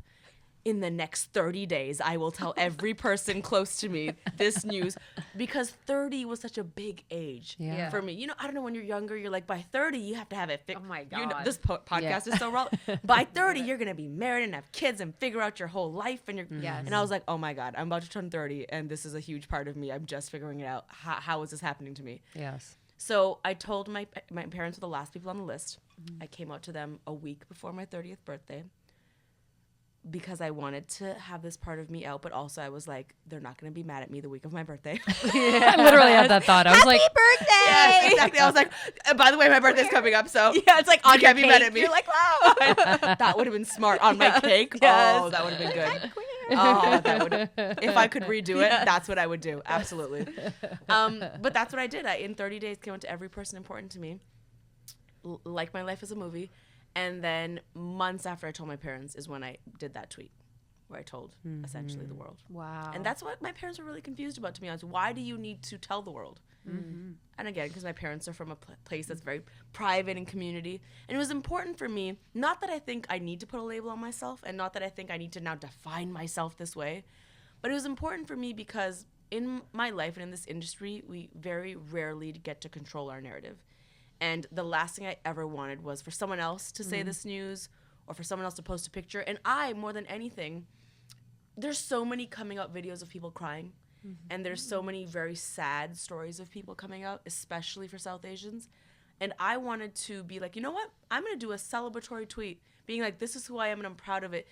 In the next 30 days, I will tell every person close to me this news, because 30 was such a big age for me. You know, I don't know, when you're younger, you're like, by 30, you have to have it fixed. Oh my God. You know, this podcast is so relevant. By 30, you're going to be married and have kids and figure out your whole life. And and I was like, oh my God, I'm about to turn 30 and this is a huge part of me. I'm just figuring it out. How is this happening to me? Yes. So I told my parents were the last people on the list. I came out to them a week before my 30th birthday, because I wanted to have this part of me out, but also I was like, they're not going to be mad at me the week of my birthday. I literally had that thought. I was like, Happy birthday! Yes, exactly. I was like, by the way, my birthday's coming up, so it's like you can't be mad at me. You're like, wow. That would have been smart on my cake. Yes. Oh, that would have been good. Oh, that would. If I could redo it, that's what I would do. Absolutely. But that's what I did. In 30 days, came out to every person important to me, like my life as a movie. And then months after I told my parents is when I did that tweet where I told essentially the world. Wow. And that's what my parents were really confused about, to be honest. Why do you need to tell the world? And again, because my parents are from a place that's very private and community. And it was important for me, not that I think I need to put a label on myself and not that I think I need to now define myself this way, but it was important for me because in my life and in this industry, we very rarely get to control our narrative. And the last thing I ever wanted was for someone else to say this news or for someone else to post a picture. And I, more than anything, there's so many coming out videos of people crying. And there's so many very sad stories of people coming out, especially for South Asians. And I wanted to be like, you know what? I'm going to do a celebratory tweet being like, this is who I am and I'm proud of it.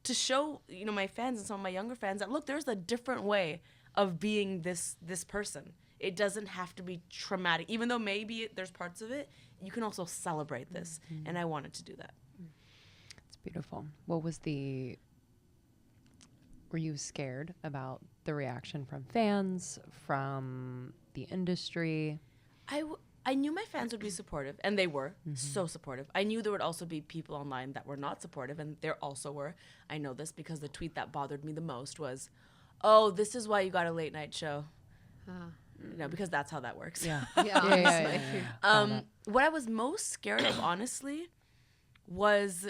to show, my fans and some of my younger fans that, look, there's a different way of being this person. It doesn't have to be traumatic. Even though maybe there's parts of it, you can also celebrate this. And I wanted to do that. It's beautiful. Were you scared about the reaction from fans, from the industry? I knew my fans would be supportive, and they were so supportive. I knew there would also be people online that were not supportive, and there also were. I know this because the tweet that bothered me the most was, "Oh, this is why you got a late night show." Because that's how that works. Yeah. Yeah. What I was most scared of, honestly, was,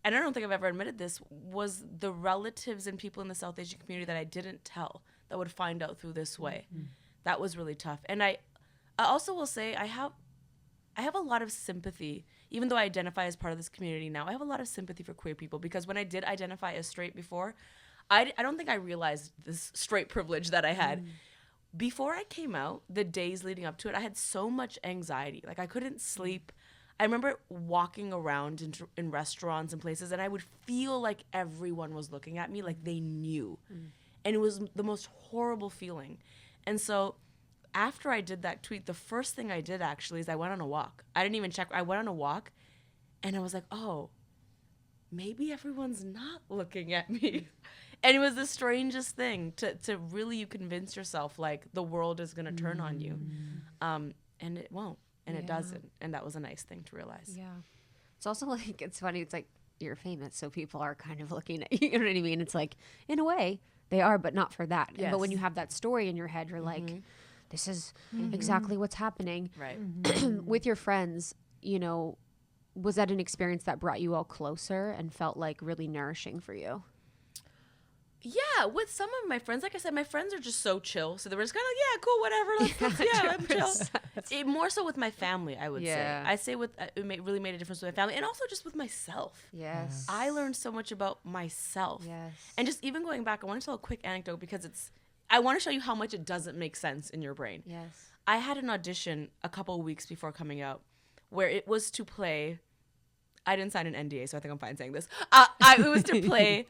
and I don't think I've ever admitted this, was the relatives and people in the South Asian community that I didn't tell that would find out through this way. That was really tough. And I also will say I have a lot of sympathy, even though I identify as part of this community now. I have a lot of sympathy for queer people, because when I did identify as straight before, I don't think I realized this straight privilege that I had. Before I came out, the days leading up to it, I had so much anxiety. Like, I couldn't sleep. I remember walking around in restaurants and places, and I would feel like everyone was looking at me like they knew. And it was the most horrible feeling. And so after I did that tweet, the first thing I did actually is I went on a walk. I didn't even check. I went on a walk, and I was like, oh, maybe everyone's not looking at me. And it was the strangest thing to really, you convince yourself like the world is going to turn on you. And it won't. And it doesn't. And that was a nice thing to realize. Yeah. It's also like, it's funny. It's like, you're famous, so people are kind of looking at you. You know what I mean? It's like, in a way, they are, but not for that. Yes. But when you have that story in your head, you're like, this is exactly what's happening. Right. With your friends, was that an experience that brought you all closer and felt like really nourishing for you? Yeah, with some of my friends, like I said, my friends are just so chill. So they were just kind of, yeah, cool, whatever. I'm chill. More so with my family, I would say. I say really made a difference with my family, and also just with myself. Yes. I learned so much about myself. Yes. And just even going back, I want to tell a quick anecdote because I want to show you how much it doesn't make sense in your brain. Yes. I had an audition a couple of weeks before coming out where it was to play, I didn't sign an NDA, so I think I'm fine saying this. It was to play...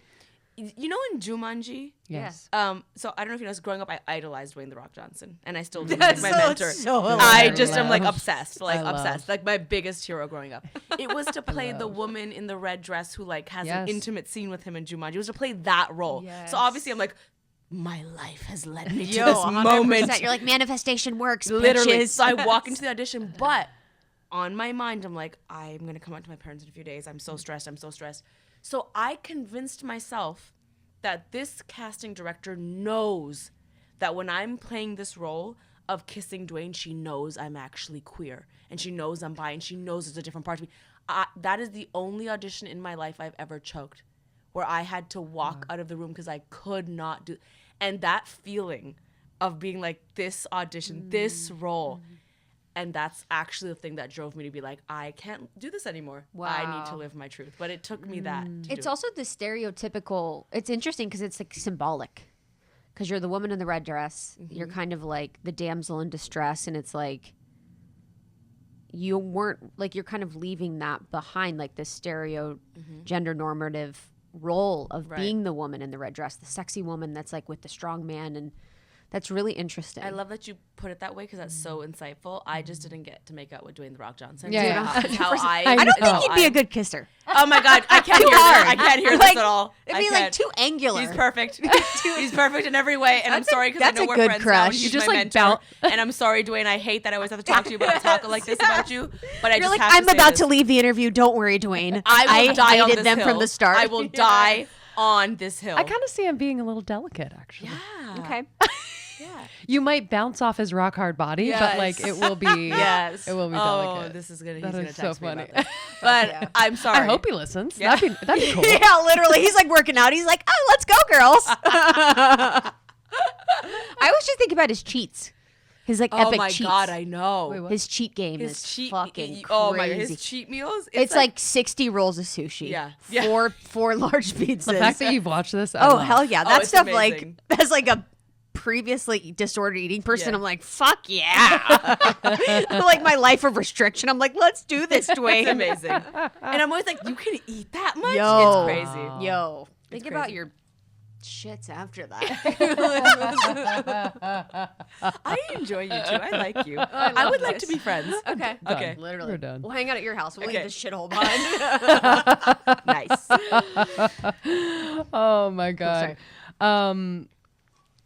in Jumanji? Yes. So I don't know if you know this. Growing up, I idolized Dwayne "The Rock" Johnson, and I still do. He's like my mentor. I just am like obsessed, like my biggest hero growing up. It was to play the woman in the red dress who like has an intimate scene with him in Jumanji. It was to play that role. Yes. So obviously, I'm like, my life has led me to this 100%. moment. You're like, manifestation works, Literally. bitches. So I walk into the audition, but on my mind, I'm like, I'm gonna come out to my parents in a few days. I'm so stressed. So I convinced myself that this casting director knows that when I'm playing this role of kissing Dwayne, she knows I'm actually queer, and she knows I'm bi, and she knows there's a different part of me. That is the only audition in my life I've ever choked, where I had to walk out of the room because I could not do. And that feeling of being like, this audition, this role, and that's actually the thing that drove me to be like, I can't do this anymore. Wow. I need to live my truth. But it took me that. It's also the stereotypical. It's interesting because it's like symbolic. Because you're the woman in the red dress. You're kind of like the damsel in distress. And it's like, you weren't, like, you're kind of leaving that behind, like this gender normative role of being the woman in the red dress, the sexy woman that's like with the strong man. And that's really interesting. I love that you put it that way because that's so insightful. I just didn't get to make out with Dwayne "The Rock" Johnson. Yeah. That's how I don't think he'd be a good kisser. Oh my God, I can't hear this. I can't hear this at all. It'd be like too angular. He's perfect. He's perfect in every way. And I'm sorry because I know we're friends now. He's just my like mentor. And I'm sorry, Dwayne. I hate that I always have to talk to you about talk like this about you. But You're like, I'm about to leave the interview. Don't worry, Dwayne. I will die on hated this them hill. from the start. I will die on this hill. I kind of see him being a little delicate, actually. Yeah. Okay. Yeah. You might bounce off his rock hard body, but like it will be yes. It will be delicate. delicate. This is gonna That he's is gonna text so me funny. about this. But I'm sorry. I hope he listens. Yeah. That'd be cool. Yeah, literally. He's like working out. He's like, oh, let's go, girls. I always just think about his cheats. His like epic cheats. Oh my God, I know. Wait, what? His cheat game His is cheat fucking crazy. Oh my God, his cheat meals. It's like 60 rolls of sushi. Yeah. Four large pizzas. The fact that you've watched this, I oh love. hell yeah, that it's stuff amazing. like that's like a previously disordered eating person, Yeah. I'm like, fuck yeah. Like my life of restriction. I'm like, let's do this, Dwayne. It's amazing. And I'm always like, you can eat that much? Yo. It's crazy. Yo. Think It's about crazy. your shits after that. I enjoy you too. I like you. I would like to be friends. Okay. Okay. Literally. We're done. We'll hang out at your house. We'll leave Okay. this shithole behind. Nice. Oh my god.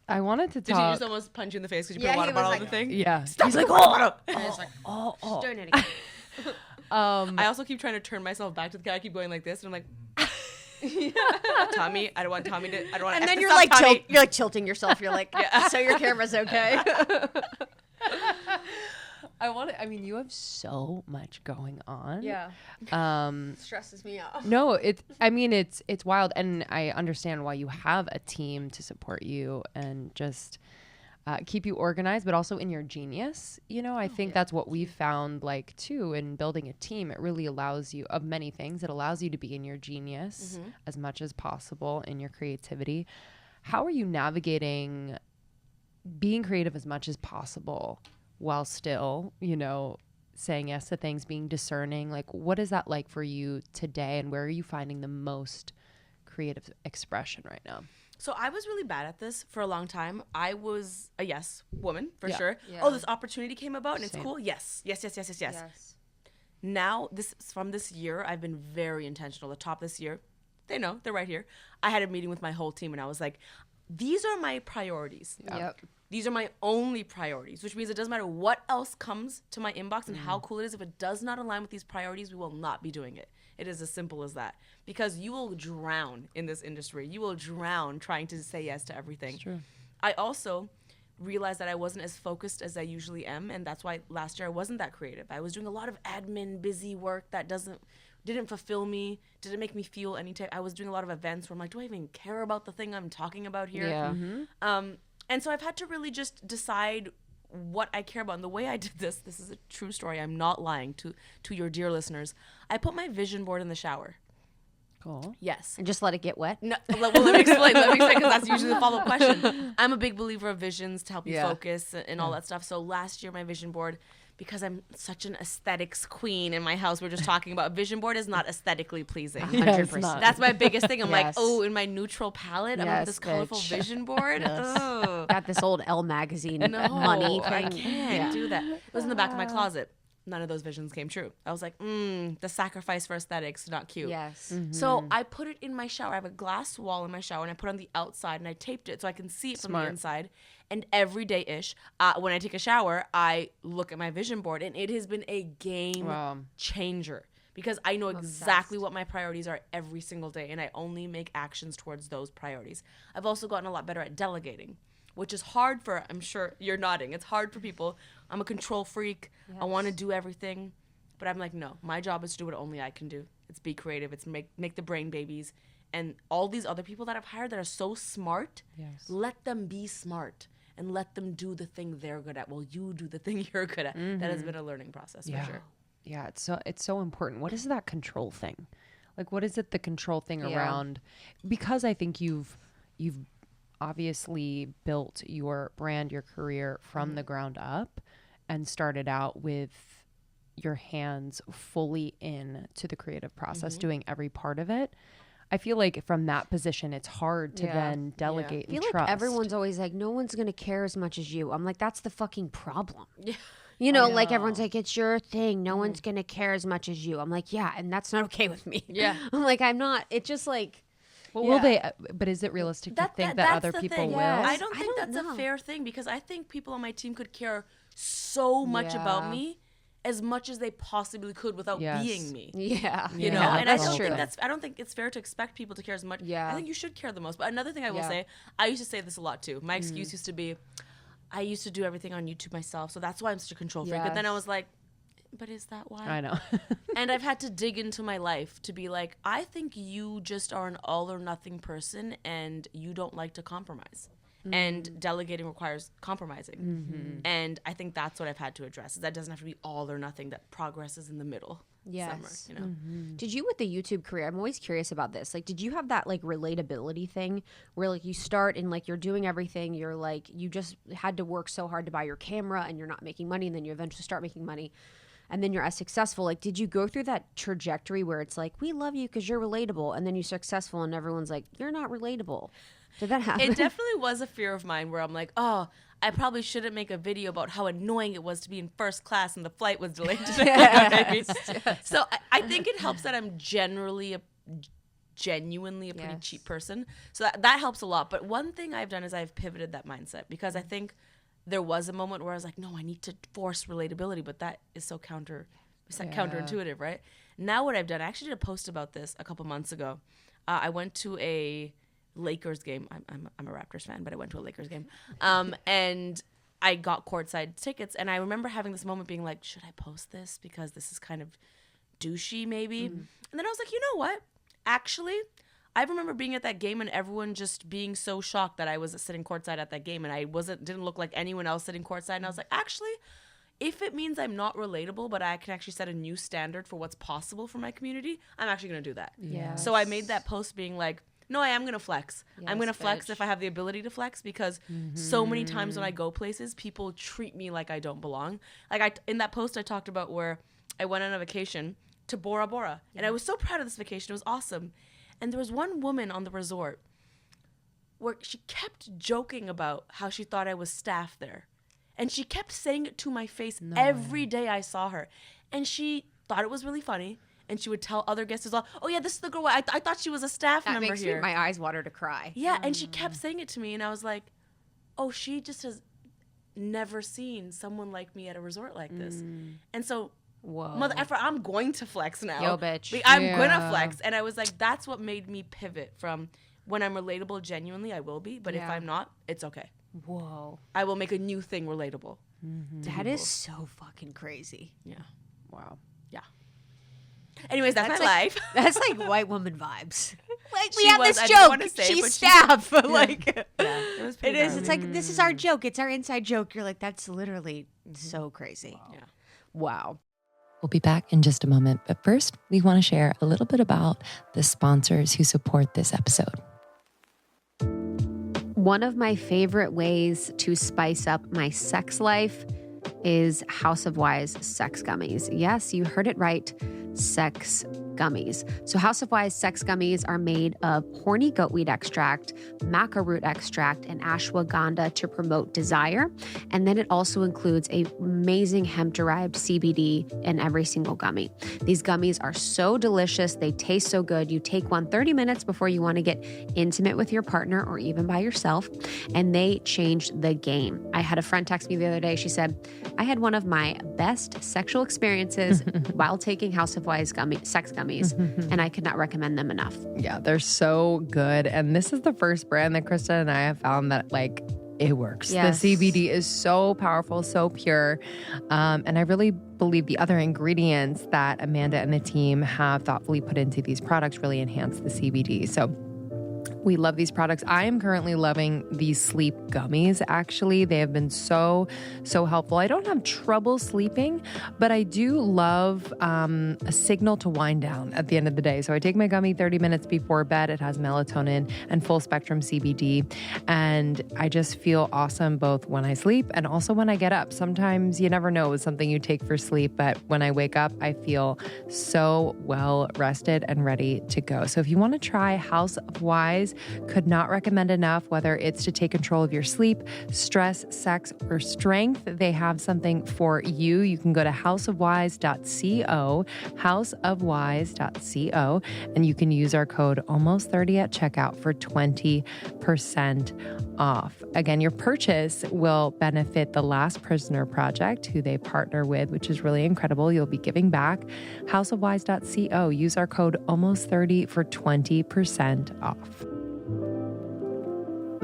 I wanted to Did he talk. just almost punch you in the face because you Yeah, put a water he was bottle like- on the thing? Yeah. He's like, oh. And it's like, Oh. doing it again. I also keep trying to turn myself back to the cat. I keep going like this, and I'm like, Tommy, I don't want Tommy to. I don't want. And then you're stop like Tommy. you're like tilting yourself. You're like, so your camera's okay. I mean, you have so much going on. Yeah. Um, Stresses me out. no, it's wild, and I understand why you have a team to support you and just keep you organized, but also in your genius. You know, I think that's what we've found, like, too, in building a team. It really allows you, of many things, it allows you to be in your genius as much as possible, in your creativity. How are you navigating being creative as much as possible while still, you know, saying yes to things, being discerning? Like, what is that like for you today, and where are you finding the most creative expression right now? So I was really bad at this for a long time. I was a yes woman for Yeah. sure. Yeah. Oh, this opportunity came about and Same. it's cool. Yes. Now, from this year, I've been very intentional. The top this year, they know, they're right here. I had a meeting with my whole team and I was like, these are my priorities. Yep. These are my only priorities, which means it doesn't matter what else comes to my inbox and how cool it is. If it does not align with these priorities, we will not be doing it. It is as simple as that. Because you will drown in this industry. You will drown trying to say yes to everything. It's true. I also realized that I wasn't as focused as I usually am, and that's why last year I wasn't that creative. I was doing a lot of admin, busy work that didn't fulfill me, didn't make me feel any type. I was doing a lot of events where I'm like, do I even care about the thing I'm talking about here? Yeah. And so I've had to really just decide what I care about. And the way I did this is a true story. I'm not lying to your dear listeners. I put my vision board in the shower. Cool. Yes. And just let it get wet. No, well, let me explain, because that's usually the follow-up question. I'm a big believer of visions to help you Yeah. focus and all that stuff. So last year, my vision board, because I'm such an aesthetics queen in my house, we're just talking about vision board is not aesthetically pleasing. 100%. That's my biggest thing. I'm like, Yes. oh, in my neutral palette, I'm like Yes, this colorful bitch. vision board. Ugh. Got this old Elle magazine No, money I thing. can't do that. It was in the back of my closet. None of those visions came true. I was like, the sacrifice for aesthetics, not cute. Yes. So I put it in my shower. I have a glass wall in my shower, and I put it on the outside, and I taped it so I can see it from the Smart. inside. And every day-ish, when I take a shower, I look at my vision board, and it has been a game Wow. changer because I know exactly what my priorities are every single day, and I only make actions towards those priorities. I've also gotten a lot better at delegating, which is hard for, I'm sure you're nodding, it's hard for people. I'm a control freak. I want to do everything. But I'm like, no, my job is to do what only I can do. It's be creative. It's make the brain babies. And all these other people that I've hired that are so smart, Yes. let them be smart and let them do the thing they're good at. Well, you do the thing you're good at. That has been a learning process for sure. Yeah, it's so important. What is that control thing? Like, what is it, the control thing Yeah. around? Because I think you've obviously built your brand, your career from the ground up, and started out with your hands fully in to the creative process, doing every part of it. I feel like from that position, it's hard to Yeah. then delegate I feel and like trust. everyone's always like, no one's going to care as much as you. I'm like, that's the fucking problem. You know, like everyone's like, it's your thing. No one's going to care as much as you. I'm like, yeah, and that's not okay with me. Yeah. I'm like, I'm not. It's just like, Well, will they? But is it realistic to think that that's other the people thing. will? I don't think don't that's know. a fair thing because I think people on my team could care so much about Yeah. me as much as they possibly could without Yes. being me. yeah. You know, Yeah, and I that's don't true. think I don't think it's fair to expect people to care as much. Yeah. I think you should care the most. But another thing I will Yeah. say, I used to say this a lot too. My excuse used to be, I used to do everything on YouTube myself, so that's why I'm such a control freak. But then I Yes. was like, but is that why? I know. And I've had to dig into my life to be like, I think you just are an all or nothing person and you don't like to compromise. and delegating requires compromising. And I think that's what I've had to address, is that doesn't have to be all or nothing, that progress is in the middle. Yes. Somewhere, Did you, with the YouTube career, I'm always curious about this, like, did you have that like relatability thing where like you start and like you're doing everything, you're like, you just had to work so hard to buy your camera and you're not making money, and then you eventually start making money and then you're as successful? Like, did you go through that trajectory where it's like, we love you because you're relatable, and then you're successful and everyone's like, you're not relatable? Did that happen? It definitely was a fear of mine where I'm like, oh, I probably shouldn't make a video about how annoying it was to be in first class and the flight was delayed today. So I think it helps that I'm genuinely a pretty cheap person. So that helps a lot. But one thing I've done is I've pivoted that mindset, because I think there was a moment where I was like, no, I need to force relatability, but that is so counterintuitive, right? Now what I've done, I actually did a post about this a couple months ago. I went to a Lakers game. I'm a Raptors fan, but I went to a Lakers game. And I got courtside tickets, and I remember having this moment being like, should I post this? Because this is kind of douchey maybe. And then I was like, you know what? Actually, I remember being at that game and everyone just being so shocked that I was sitting courtside at that game, and I didn't look like anyone else sitting courtside. And I was like, actually, if it means I'm not relatable, but I can actually set a new standard for what's possible for my community, I'm actually going to do that. Yeah. So I made that post being like, no, I am going to flex. I'm going to flex bitch. if I have the ability to flex, because so many times when I go places, people treat me like I don't belong. Like in that post I talked about where I went on a vacation to Bora Bora, and I was so proud of this vacation. It was awesome. And there was one woman on the resort where she kept joking about how she thought I was staff there. And she kept saying it to my face every day I saw her. And she thought it was really funny. And she would tell other guests as well, oh, yeah, this is the girl. I thought she was a staff member makes here. my eyes water to cry. Yeah, and she kept saying it to me. And I was like, oh, she just has never seen someone like me at a resort like this. And so, mother effer, I'm going to flex now. Yo, bitch. I'm going to flex. And I was like, that's what made me pivot from when I'm relatable genuinely, I will be. But if I'm not, it's okay. Whoa. I will make a new thing relatable. That is so fucking crazy. Yeah. Wow. Yeah. Anyways, that's my life. That's like white woman vibes. Like, we She have was- this I didn't joke. wanna say, She's but she- staff. Like, It was it pretty is. dark. It's like, this is our joke. It's our inside joke. You're like, that's literally so crazy. Yeah. Wow. We'll be back in just a moment, but first, we want to share a little bit about the sponsors who support this episode. One of my favorite ways to spice up my sex life is House of Wise sex gummies. Yes, you heard it right. Sex gummies. So House of Wise sex gummies are made of horny goatweed extract, maca root extract, and ashwagandha to promote desire. And then it also includes a amazing hemp-derived CBD in every single gummy. These gummies are so delicious. They taste so good. You take one 30 minutes before you want to get intimate with your partner or even by yourself, and they changed the game. I had a friend text me the other day. She said, I had one of my best sexual experiences while taking House of Wise sex gummies, and I could not recommend them enough. Yeah, they're so good. And this is the first brand that Krista and I have found that like it works. Yes. The CBD is so powerful, so pure. And I really believe the other ingredients that Amanda and the team have thoughtfully put into these products really enhance the CBD. So we love these products. I am currently loving these sleep gummies, actually. They have been so helpful. I don't have trouble sleeping, but I do love a signal to wind down at the end of the day. So I take my gummy 30 minutes before bed. It has melatonin and full spectrum CBD. And I just feel awesome both when I sleep and also when I get up. Sometimes you never know it's something you take for sleep, but when I wake up, I feel so well rested and ready to go. So if you want to try House of Wise, could not recommend enough, whether it's to take control of your sleep, stress, sex, or strength. They have something for you. You can go to houseofwise.co, houseofwise.co, and you can use our code almost30 at checkout for 20% off. Again, your purchase will benefit the Last Prisoner Project, who they partner with, which is really incredible. You'll be giving back. houseofwise.co. Use our code almost30 for 20% off.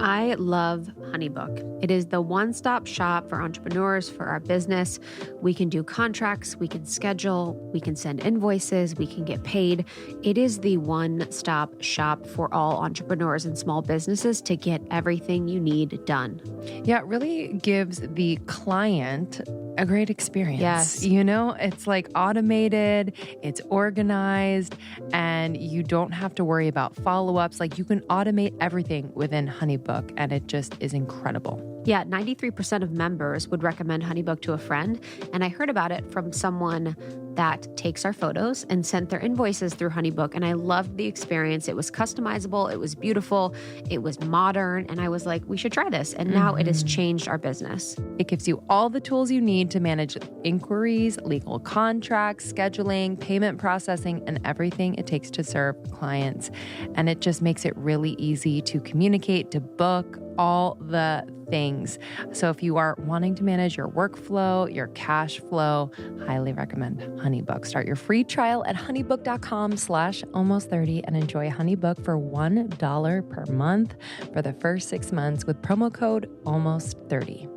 I love HoneyBook. It is the one-stop shop for entrepreneurs, for our business. We can do contracts, we can schedule, we can send invoices, we can get paid. It is the one-stop shop for all entrepreneurs and small businesses to get everything you need done. Yeah, it really gives the client a great experience. Yes. You know, it's like automated, it's organized, and you don't have to worry about follow-ups. Like you can automate everything within HoneyBook, and it just is incredible. Yeah, 93% of members would recommend HoneyBook to a friend. And I heard about it from someone that takes our photos and sent their invoices through HoneyBook. And I loved the experience. It was customizable. It was beautiful. It was modern. And I was like, we should try this. And now it has changed our business. It gives you all the tools you need to manage inquiries, legal contracts, scheduling, payment processing, and everything it takes to serve clients. And it just makes it really easy to communicate, to book, all the things. So if you are wanting to manage your workflow, your cash flow, highly recommend HoneyBook. Start your free trial at honeybook.com/almost30 and enjoy HoneyBook for $1 per month for the first 6 months with promo code almost30.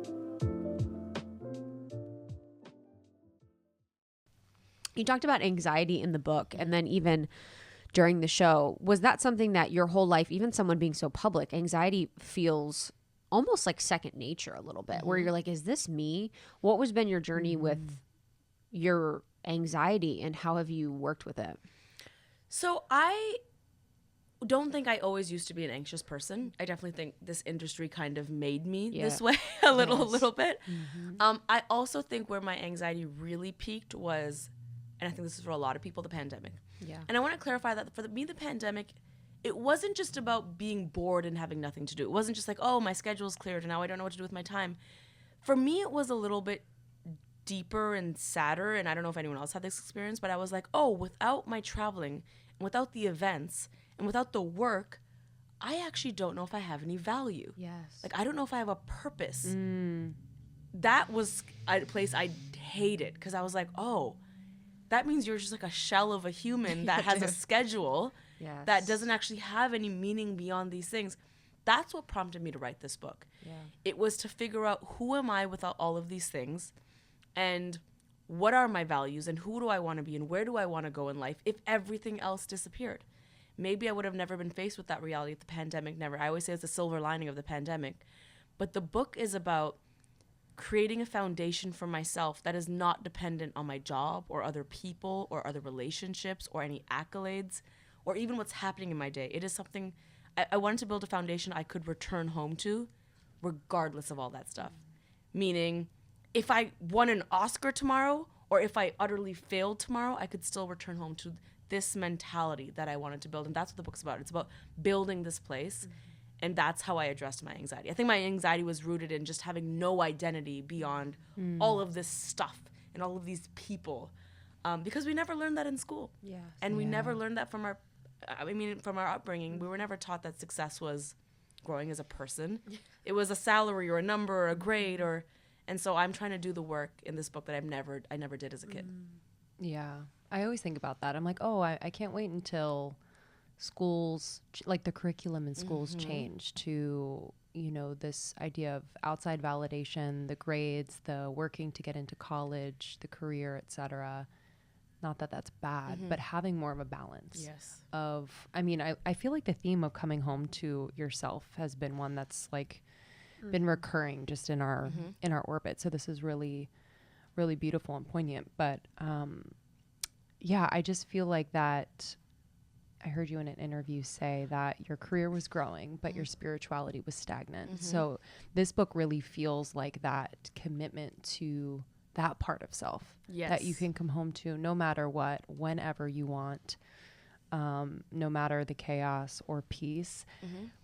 You talked about anxiety in the book and then even during the show. Was that something that your whole life, even someone being so public, anxiety feels almost like second nature a little bit, where you're like, is this me? What has been your journey with your anxiety and how have you worked with it? So I don't think I always used to be an anxious person. I definitely think this industry kind of made me this way a little bit. I also think where my anxiety really peaked was, and I think this is for a lot of people, the pandemic. Yeah. And I want to clarify that for me, the pandemic, it wasn't just about being bored and having nothing to do. It wasn't just like, oh, my schedule's cleared and now I don't know what to do with my time. For me, it was a little bit deeper and sadder, and I don't know if anyone else had this experience, but I was like, oh, without my traveling, and without the events, and without the work, I actually don't know if I have any value. Yes. Like, I don't know if I have a purpose. That was a place I hated because I was like, oh, that means you're just like a shell of a human that has a schedule that doesn't actually have any meaning beyond these things. That's what prompted me to write this book. Yeah. It was to figure out, who am I without all of these things, and what are my values, and who do I want to be, and where do I want to go in life if everything else disappeared? Maybe I would have never been faced with that reality if the pandemic never. I always say it's a silver lining of the pandemic. But the book is about creating a foundation for myself that is not dependent on my job or other people or other relationships or any accolades or even what's happening in my day. It is something I wanted to build a foundation I could return home to regardless of all that stuff. Meaning, if I won an Oscar tomorrow or if I utterly failed tomorrow, I could still return home to this mentality that I wanted to build. And that's what the book's about. It's about building this place. And that's how I addressed my anxiety. I think my anxiety was rooted in just having no identity beyond all of this stuff and all of these people. Because we never learned that in school. Yes. And we never learned that from our upbringing. We were never taught that success was growing as a person. It was a salary or a number or a grade and so I'm trying to do the work in this book that I never did as a kid. Yeah. I always think about that. I'm like, oh, I can't wait until schools, like the curriculum in schools change to, you know, this idea of outside validation, the grades, the working to get into college, the career, etc. Not that that's bad, but having more of a balance of, I mean, I feel like the theme of coming home to yourself has been one that's like been recurring just in our orbit. So this is really, really beautiful and poignant. But yeah, I just feel like that. I heard you in an interview say that your career was growing, but your spirituality was stagnant. So this book really feels like that commitment to that part of self that you can come home to no matter what, whenever you want, no matter the chaos or peace.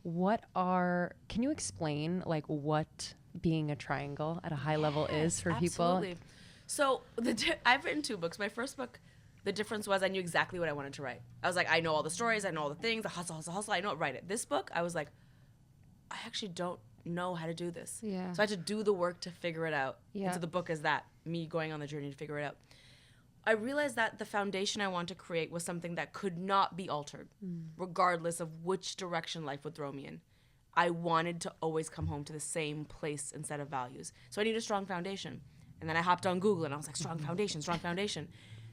Can you explain like what being a triangle at a high level is for people? So I've written 2 books. My first book, the difference was I knew exactly what I wanted to write. I was like, I know all the stories, I know all the things, the hustle, I know, write it. This book, I was like, I actually don't know how to do this. Yeah. So I had to do the work to figure it out. Yeah. And so the book is that, me going on the journey to figure it out. I realized that the foundation I wanted to create was something that could not be altered, regardless of which direction life would throw me in. I wanted to always come home to the same place and set of values. So I need a strong foundation. And then I hopped on Google and I was like, strong foundation, strong foundation.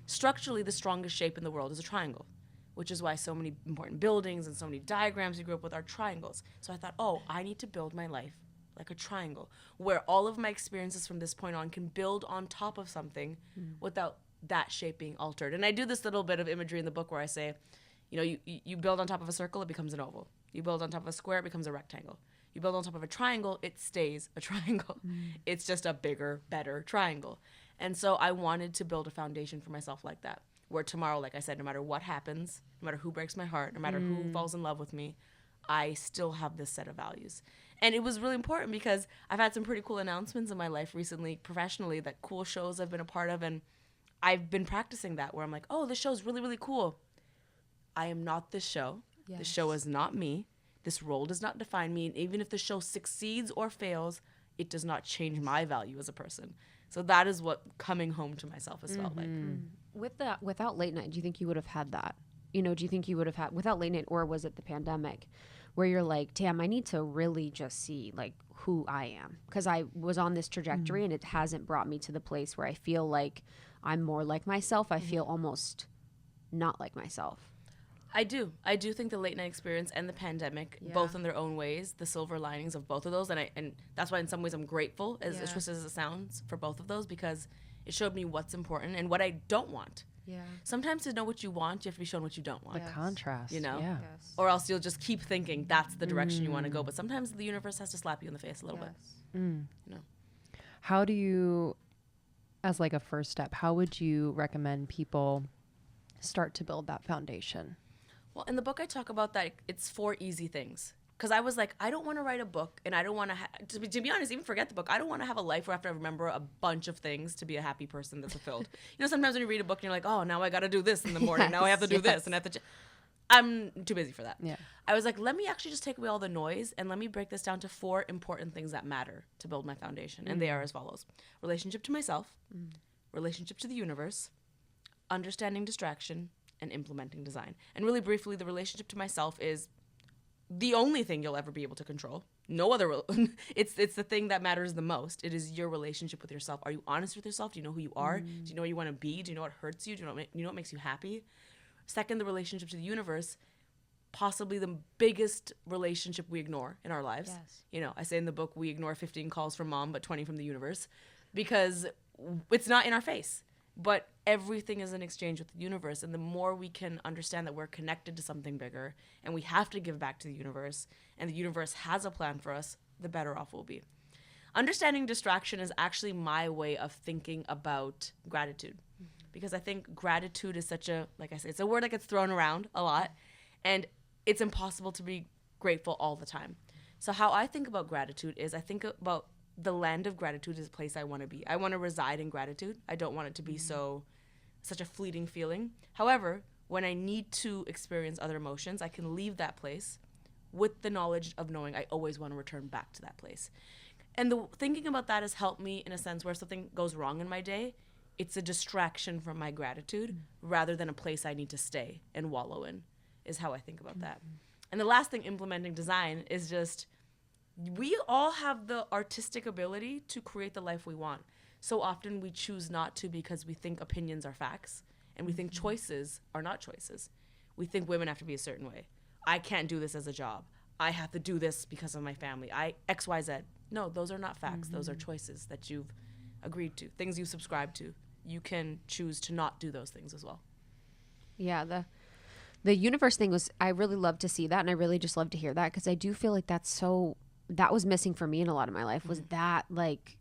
Structurally, the strongest shape in the world is a triangle, which is why so many important buildings and so many diagrams we grew up with are triangles. So I thought, oh, I need to build my life like a triangle, where all of my experiences from this point on can build on top of something without that shape being altered. And I do this little bit of imagery in the book where I say, you know, you build on top of a circle, it becomes an oval. You build on top of a square, it becomes a rectangle. You build on top of a triangle, it stays a triangle. It's just a bigger, better triangle. And so I wanted to build a foundation for myself like that, where tomorrow, like I said, no matter what happens, no matter who breaks my heart, no matter who falls in love with me, I still have this set of values. And it was really important because I've had some pretty cool announcements in my life recently, professionally, that cool shows I've been a part of, and I've been practicing that, where I'm like, oh, this show's really, really cool. I am not this show. Yes. The show is not me. This role does not define me. And even if the show succeeds or fails, it does not change my value as a person. So that is what coming home to myself has felt like. Without late night, do you think you would have had that? You know, do you think you would have had, without late night, or was it the pandemic, where you're like, damn, I need to really just see like who I am? Because I was on this trajectory and it hasn't brought me to the place where I feel like I'm more like myself. I feel almost not like myself. I do think the late night experience and the pandemic, both in their own ways, the silver linings of both of those. And that's why in some ways I'm grateful, as twisted as it sounds, for both of those, because it showed me what's important and what I don't want. Yeah. Sometimes to know what you want, you have to be shown what you don't want. The contrast. You know? Yeah. Yes. Or else you'll just keep thinking that's the direction you want to go. But sometimes the universe has to slap you in the face a little bit. You know? How do you, as like a first step, how would you recommend people start to build that foundation? Well, in the book I talk about that it's 4 easy things. Because I was like, I don't want to write a book, and I don't want to be honest, even forget the book. I don't want to have a life where I have to remember a bunch of things to be a happy person that's fulfilled. You know, sometimes when you read a book and you're like, oh, now I got to do this in the morning. Now I have to do this, and I have to. I'm too busy for that. Yeah. I was like, let me actually just take away all the noise, and let me break this down to 4 important things that matter to build my foundation, and they are as follows: relationship to myself, relationship to the universe, understanding distraction, and implementing design. And really briefly, the relationship to myself is the only thing you'll ever be able to control. No other. It's the thing that matters the most. It is your relationship with yourself. Are you honest with yourself? Do you know who you are? Do you know what you want to be? Do you know what hurts you? Do you know what makes you happy? Second, the relationship to the universe. Possibly the biggest relationship we ignore in our lives. Yes. You know, I say in the book, we ignore 15 calls from mom, but 20 from the universe, because it's not in our face. But everything is an exchange with the universe. And the more we can understand that we're connected to something bigger and we have to give back to the universe, and the universe has a plan for us, the better off we'll be. Understanding distraction is actually my way of thinking about gratitude. Because I think gratitude is such a, like I said, it's a word that gets thrown around a lot. And it's impossible to be grateful all the time. So how I think about gratitude is I think about the land of gratitude is a place I want to be. I want to reside in gratitude. I don't want it to be such a fleeting feeling. However, when I need to experience other emotions, I can leave that place with the knowledge of knowing I always want to return back to that place. And the thinking about that has helped me in a sense where if something goes wrong in my day, it's a distraction from my gratitude rather than a place I need to stay and wallow in, is how I think about that. And the last thing, implementing design, is just we all have the artistic ability to create the life we want. So often we choose not to because we think opinions are facts and we think choices are not choices. We think women have to be a certain way. I can't do this as a job. I have to do this because of my family. X, Y, Z. No, those are not facts. Those are choices that you've agreed to, things you subscribe to. You can choose to not do those things as well. Yeah, the universe thing was, I really love to see that, and I really just love to hear that, because I do feel like that was missing for me in a lot of my life, was that like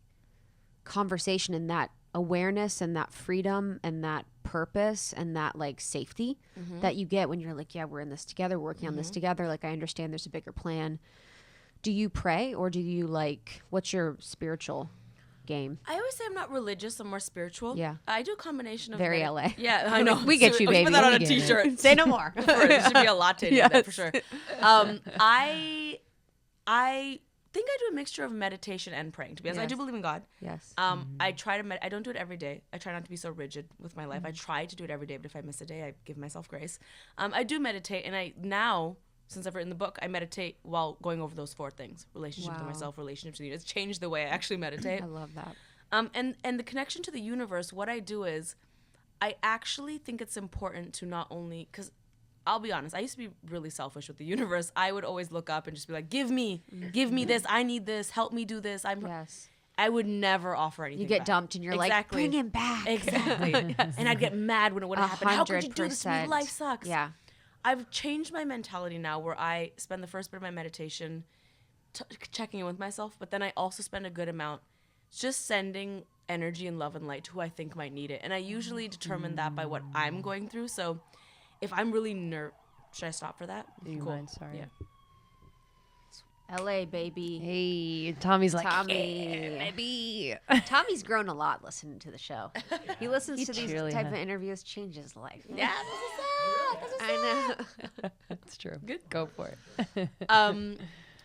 conversation and that awareness and that freedom and that purpose and that like safety that you get when you're like, yeah, we're in this together, working on this together. Like, I understand there's a bigger plan. Do you pray, or do you what's your spiritual game? I always say I'm not religious, I'm more spiritual. Yeah. I do a combination of very LA. Yeah, I know. We get you, baby. Put that on a t-shirt. Say no more. There should be a latte in that for sure. I think I do a mixture of meditation and praying, to be honest. I do believe in God. Yes. I try to I don't do it every day. I try not to be so rigid with my life. I try to do it every day, but if I miss a day, I give myself grace. I do meditate, and I now since I've written the book, I meditate while going over those 4 things: relationship to myself, relationship to the universe. It's changed the way I actually meditate. I love that. And the connection to the universe, what I do is I actually think it's important to not only, because I'll be honest, I used to be really selfish with the universe. I would always look up and just be like, give me this. I need this. Help me do this. I would never offer anything. You get back. dumped and you're like, bring him back. Exactly. And I'd get mad when it wouldn't happen. How could you do this to me? Life sucks. Yeah. I've changed my mentality now where I spend the first bit of my meditation checking in with myself, but then I also spend a good amount just sending energy and love and light to who I think might need it. And I usually determine that by what I'm going through. So if I'm really should I stop for that? Do you mind? Sorry. Yeah. LA, baby. Hey, Tommy's like, Tommy. baby. Tommy's grown a lot listening to the show. He listens to these truly type has. of interviews, changes his life. Yeah, I know. That's true. Good. Go for it.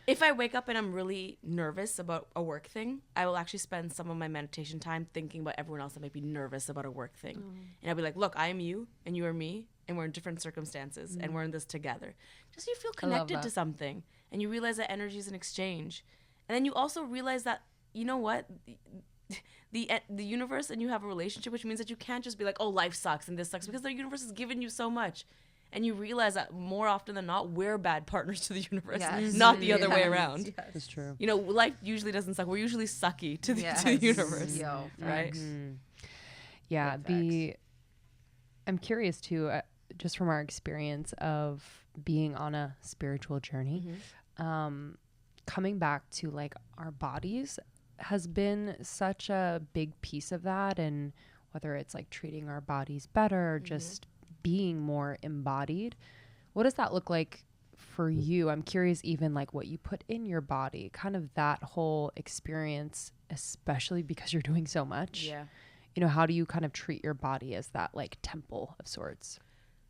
if I wake up and I'm really nervous about a work thing, I will actually spend some of my meditation time thinking about everyone else that might be nervous about a work thing. And I'll be like, look, I am you and you are me, and we're in different circumstances and we're in this together. Just so you feel connected to something, and you realize that energy is an exchange. And then you also realize that, you know what? The universe and you have a relationship, which means that you can't just be like, oh, life sucks and this sucks, because the universe has given you so much. And you realize that more often than not, we're bad partners to the universe, not the other way around. Yes. That's true. You know, life usually doesn't suck. We're usually sucky to the, to the universe. Right? Mm-hmm. Yeah. I'm curious too, just from our experience of being on a spiritual journey, coming back to like our bodies has been such a big piece of that. And whether it's like treating our bodies better, or just being more embodied, what does that look like for you? I'm curious, even like what you put in your body, kind of that whole experience, especially because you're doing so much. Yeah. You know, how do you kind of treat your body as that like temple of sorts?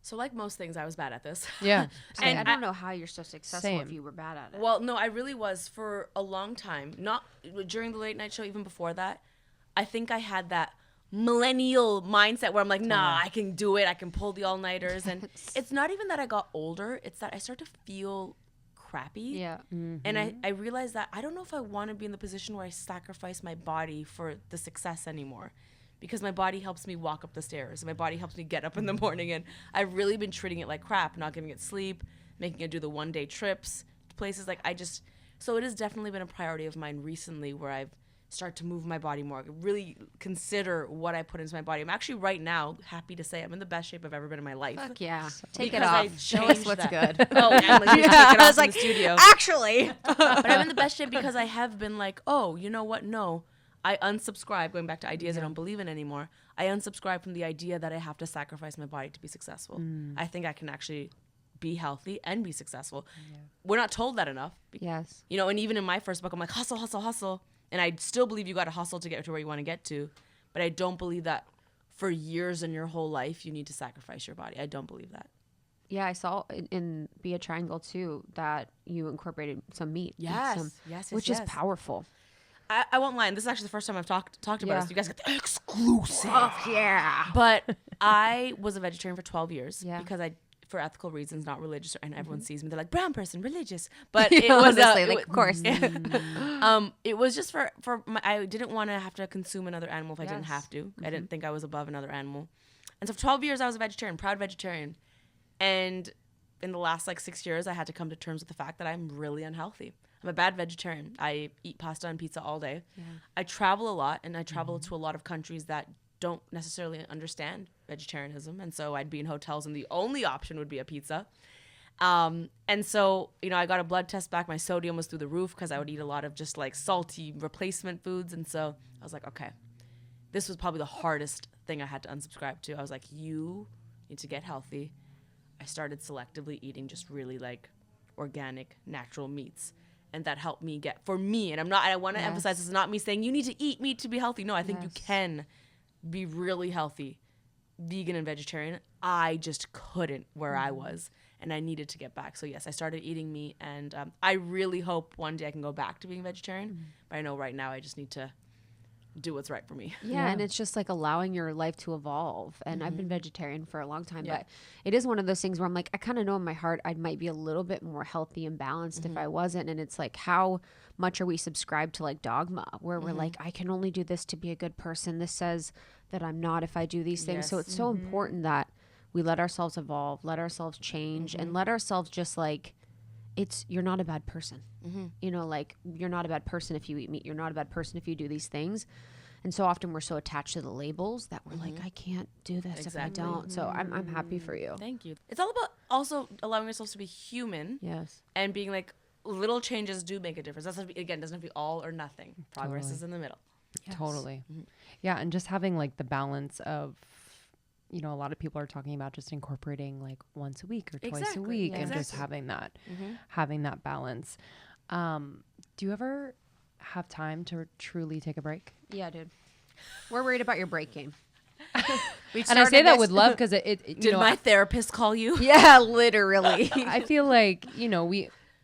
So like most things, I was bad at this. Yeah. And I don't know how you're so successful if Same. you were bad at it. Well, no, I really was for a long time. Not during the late night show, even before that. I think I had that millennial mindset where I'm like, nah, I can do it. I can pull the all-nighters. And it's not even that I got older. It's that I start to feel crappy. Yeah. And I realized that I don't know if I want to be in the position where I sacrifice my body for the success anymore. Because my body helps me walk up the stairs. And my body helps me get up in the morning. And I've really been treating it like crap, not giving it sleep, making it do the one-day trips to places. Like so it has definitely been a priority of mine recently where I've started to move my body more, really consider what I put into my body. I'm actually right now happy to say I'm in the best shape I've ever been in my life. Fuck yeah. Take it Because I off. changed Show us what's that. good. Oh, and like, just take it off in the studio. Actually. But I'm in the best shape because I have been like, oh, you know what? No. I unsubscribe, going back to ideas I don't believe in anymore. I unsubscribe from the idea that I have to sacrifice my body to be successful. I think I can actually be healthy and be successful. We're not told that enough. Yes. You know, and even in my first book, I'm like, hustle, hustle, hustle. And I still believe you got to hustle to get to where you want to get to. But I don't believe that for years in your whole life, you need to sacrifice your body. I don't believe that. Yeah, I saw in Be a Triangle too that you incorporated some meat. Yes, which is powerful. I won't lie. And this is actually the first time I've talked about this. You guys get the exclusive. Oh, yeah. But I was a vegetarian for 12 years because for ethical reasons, not religious. And everyone sees me, they're like, brown person, religious. But it was honestly, of course. It was just for I didn't want to have to consume another animal if I didn't have to. I didn't think I was above another animal. And so for 12 years, I was a vegetarian, proud vegetarian. And in the last 6 years, I had to come to terms with the fact that I'm really unhealthy. I'm a bad vegetarian. I eat pasta and pizza all day. Yeah. I travel a lot, and I travel to a lot of countries that don't necessarily understand vegetarianism. And so I'd be in hotels, and the only option would be a pizza. And so, you know, I got a blood test back. My sodium was through the roof because I would eat a lot of just salty replacement foods. And so I was like, okay, this was probably the hardest thing I had to unsubscribe to. I was like, you need to get healthy. I started selectively eating just really organic, natural meats. And that helped me for me, and I want to emphasize, this is not me saying you need to eat meat to be healthy. No, I think you can be really healthy, vegan and vegetarian. I just couldn't where I was, and I needed to get back. So yes, I started eating meat, and I really hope one day I can go back to being vegetarian. But I know right now I just need to do what's right for me. Yeah, and it's just like allowing your life to evolve. And I've been vegetarian for a long time, Yeah. but it is one of those things where I'm like, I kind of know in my heart I might be a little bit more healthy and balanced if I wasn't. And it's like, how much are we subscribed to like dogma where we're like, I can only do this to be a good person. This says that I'm not if I do these things. So Yes. it's so important that we let ourselves evolve, let ourselves change, and let ourselves just like, you're not a bad person. You know, like you're not a bad person if you eat meat. You're not a bad person if you do these things. And so often we're so attached to the labels that we're like, I can't do this if I don't. So I'm happy for you. Thank you. It's all about also allowing yourselves to be human Yes. and being like, little changes do make a difference. That's again, doesn't have to be all or nothing. Progress is in the middle. Yes. Totally. Yeah. And just having like the balance of, you know, a lot of people are talking about just incorporating like once a week or twice a Exactly. week Yeah. and just Exactly. having that balance. Do you ever have time to truly take a break? Yeah, dude. We're worried about your break game. And I say that with love because Did my therapist call you? Yeah, literally. I feel like, you know,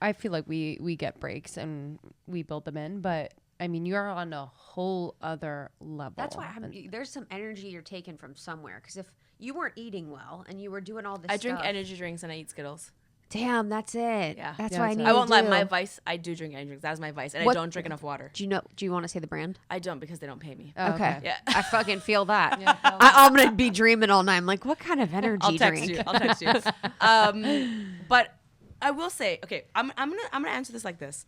I feel like we get breaks and we build them in, but I mean, you're on a whole other level. That's why there's some energy you're taking from somewhere. Because if you weren't eating well and you were doing all this I drink stuff, energy drinks and I eat Skittles. damn, that's it. Yeah. That's Yeah, what I that's need it. I to won't lie. do. My vice, I do drink energy drinks. That is my vice. And What- I don't drink enough water. Do you want to say the brand? I don't because they don't pay me. Oh, Okay. Yeah. I fucking feel that. I'm going to be dreaming all night. I'm like, what kind of energy I'll text drink? you. I'll text you. But I will say, okay, I'm gonna answer this like this.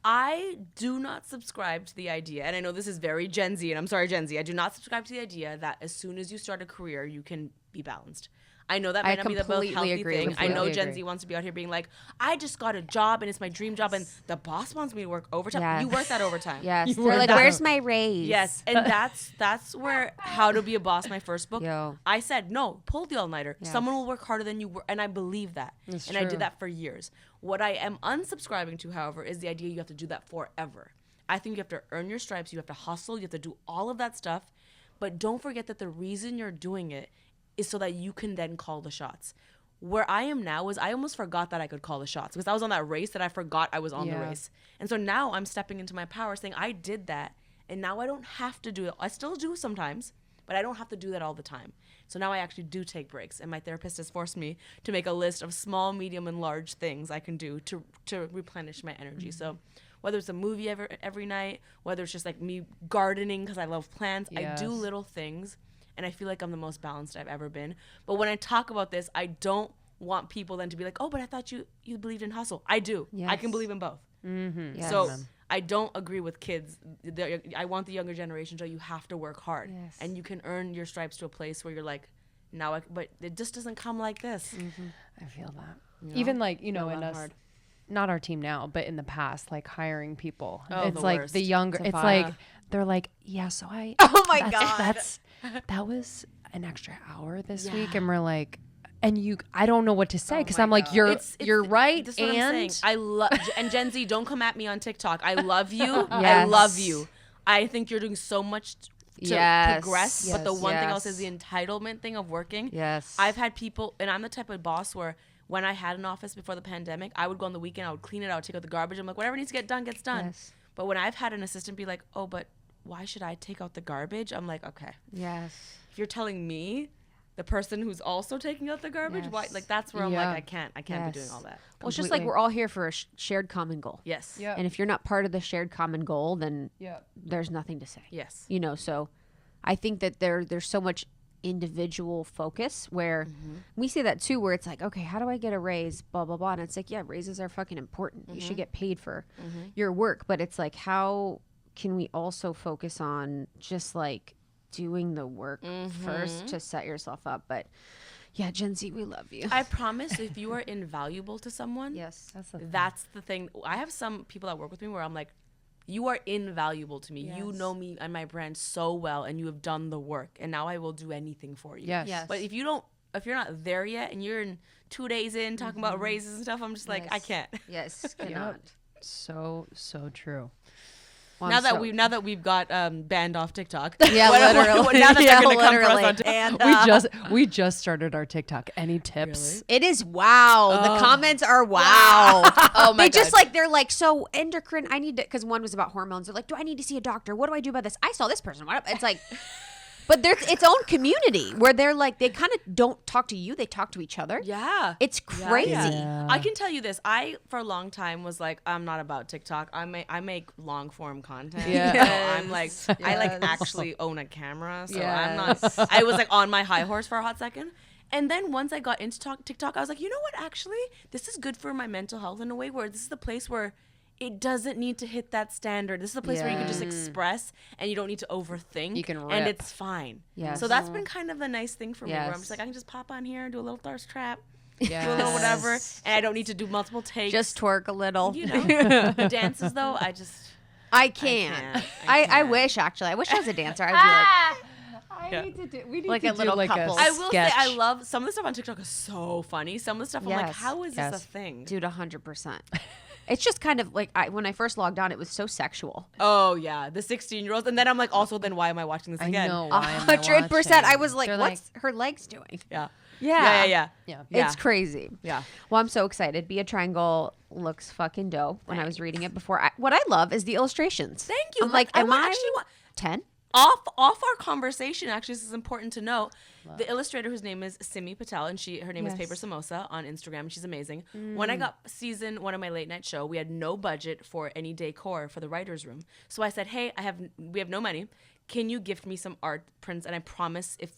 I do not subscribe to the idea, and I know this is very Gen Z, and I'm sorry, Gen Z. I do not subscribe to the idea that as soon as you start a career, you can be balanced. I know that I might not be the most completely healthy agree. thing. I know Completely Gen agree. Z wants to be out here being like, I just got a job and it's my dream job, and the boss wants me to work overtime. Yes. You work that overtime. Yes. You They're were like, that- where's my raise? Yes, and that's where How to Be a Boss, my first book. Yo. I said no, pull the all-nighter. Yes. Someone will work harder than you work, and I believe that. That's and I true. did that for years. What I am unsubscribing to, however, is the idea you have to do that forever. I think you have to earn your stripes. You have to hustle. You have to do all of that stuff, but don't forget that the reason you're doing it is so that you can then call the shots. Where I am now is I almost forgot that I could call the shots because I was on that race that I forgot I was on the Yeah. race. And so now I'm stepping into my power saying I did that and now I don't have to do it. I still do sometimes, but I don't have to do that all the time. So now I actually do take breaks, and my therapist has forced me to make a list of small, medium, and large things I can do to replenish my energy. So whether it's a movie every night, whether it's just like me gardening because I love plants, I do Yes. little things. And I feel like I'm the most balanced I've ever been. But when I talk about this, I don't want people then to be like, oh, but I thought you believed in hustle. I do. I can Yes. believe in both. Yes. So I don't agree with kids. I want the younger generation to know you have to work hard. Yes. And you can earn your stripes to a place where you're like, but it just doesn't come like this. I feel that. Even like, you know, in that us, hard. not our team now, but in the past, like hiring people. Oh, It's the like worst. the younger, It's a it's vibe. like, they're like, yeah, so I, Oh my that's, God. that was an extra hour this week. Yeah. And we're like, and I don't know what to say because I'm like, God. you're It's- right. That's what I'm saying. And I love and Gen Z. Don't come at me on TikTok. I love you. I Yes. love you. I think you're doing so much to Yes. progress. But the Yes. one thing I'll say Yes. is the entitlement thing of working. Yes. I've had people, and I'm the type of boss where when I had an office before the pandemic, I would go on the weekend, I would clean it, I would take out the garbage. I'm like, whatever needs to get done, gets done. Yes. But when I've had an assistant be like, oh, but why should I take out the garbage? I'm like, okay. Yes. If you're telling me, the person who's also taking out the garbage, why? Yes. Like that's where I'm Yeah. like, I can't be doing Yes. all that. Well, it's just like Completely. we're all here for a shared common goal. Yes. Yeah. And if you're not part of the shared common goal, then yeah. there's nothing to say. Yes. You know, so I think that there's so much individual focus where we say that too, where it's like, okay, how do I get a raise? Blah, blah, blah. And it's like, yeah, raises are fucking important. You should get paid for your work. But it's like, how can we also focus on just like doing the work first to set yourself up? But yeah, Gen Z, we love you. I promise if you are invaluable to someone, Yes. that's the thing. I have some people that work with me where I'm like, you are invaluable to me. You know me and my brand so well, and you have done the work, and now I will do anything for you. Yes. Yes. But if you're not there yet, and you're in 2 days in talking about raises and stuff, I'm just like, I Yes. can't. Yes. Cannot. So true. Well, now that we've got banned off TikTok. Yeah, literally. Now that Yeah, they're gonna come for us literally. on TikTok. And we just started our TikTok. Any tips? it is wow. Oh. The comments are wow. Oh my They just God. like they're like, so endocrine. I need to, because one was about hormones. They're like, do I need to see a doctor? What do I do about this? I saw this person. What? It's like, but there's its own community where they're like, they kind of don't talk to you. They talk to each other. Yeah. It's crazy. Yeah. I can tell you this. I, for a long time, was like, I'm not about TikTok. I make long form content. Yeah. So I'm like, I like actually own a camera. So I'm not, I was like on my high horse for a hot second. And then once I got into TikTok, I was like, you know what? Actually, this is good for my mental health in a way where this is the place where it doesn't need to hit that standard. This is a place where you can just express and you don't need to overthink. You can and rip. it's fine. Yes. So that's been kind of a nice thing for me where I'm Yes. just like, I can just pop on here and do a little thirst trap. Yes. Do a little whatever, and I don't need to do multiple takes. Just twerk a little. you know, the dances though, I can't. I can't. wish actually. I wish I was a dancer. I'd be Yeah. We need Like a little couples. I will say sketch. I love some of the stuff on TikTok is so funny. Some of the stuff I'm like, Yes. how is Yes. this a thing? like, dude, 100%. It's just kind of like when I first logged on, it was so sexual. Oh yeah, the 16-year-olds, and then I'm like, also, then why am I watching this I again? know. Why am I 100%. I watching? was like, They're what's her legs doing? Yeah. Yeah. Yeah. Yeah. It's crazy. Yeah. Well, I'm so excited. Be a Triangle looks fucking dope. When I was reading it before, what I love is the illustrations. Thank you. I'm like, I am want- I actually want- 10? Off our conversation, actually, this is important to know. The illustrator, whose name is Simi Patel, and her name is Paper Samosa on Instagram, and she's amazing. When I got season 1 of my late night show, we had no budget for any decor for the writers' room. So I said, hey, we have no money. Can you gift me some art prints? And I promise if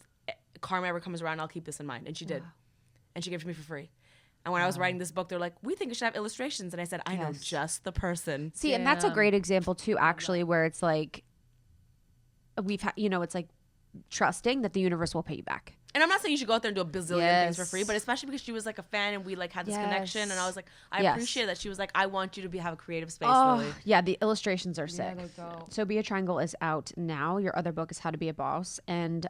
Karma ever comes around, I'll keep this in mind. And she did. And she gave it to me for free. And when I was writing this book, they're like, we think it should have illustrations. And I said, I know just the person. See, and that's a great example too, actually, where it's like it's like trusting that the universe will pay you back. And I'm not saying you should go out there and do a bazillion things for free, but especially because she was like a fan and we like had this connection, and I was like, I appreciate that she was like, I want you to have a creative space, Lily. Yeah, the illustrations are sick. they go. So Be a Triangle is out now. Your other book is How to Be a Boss, and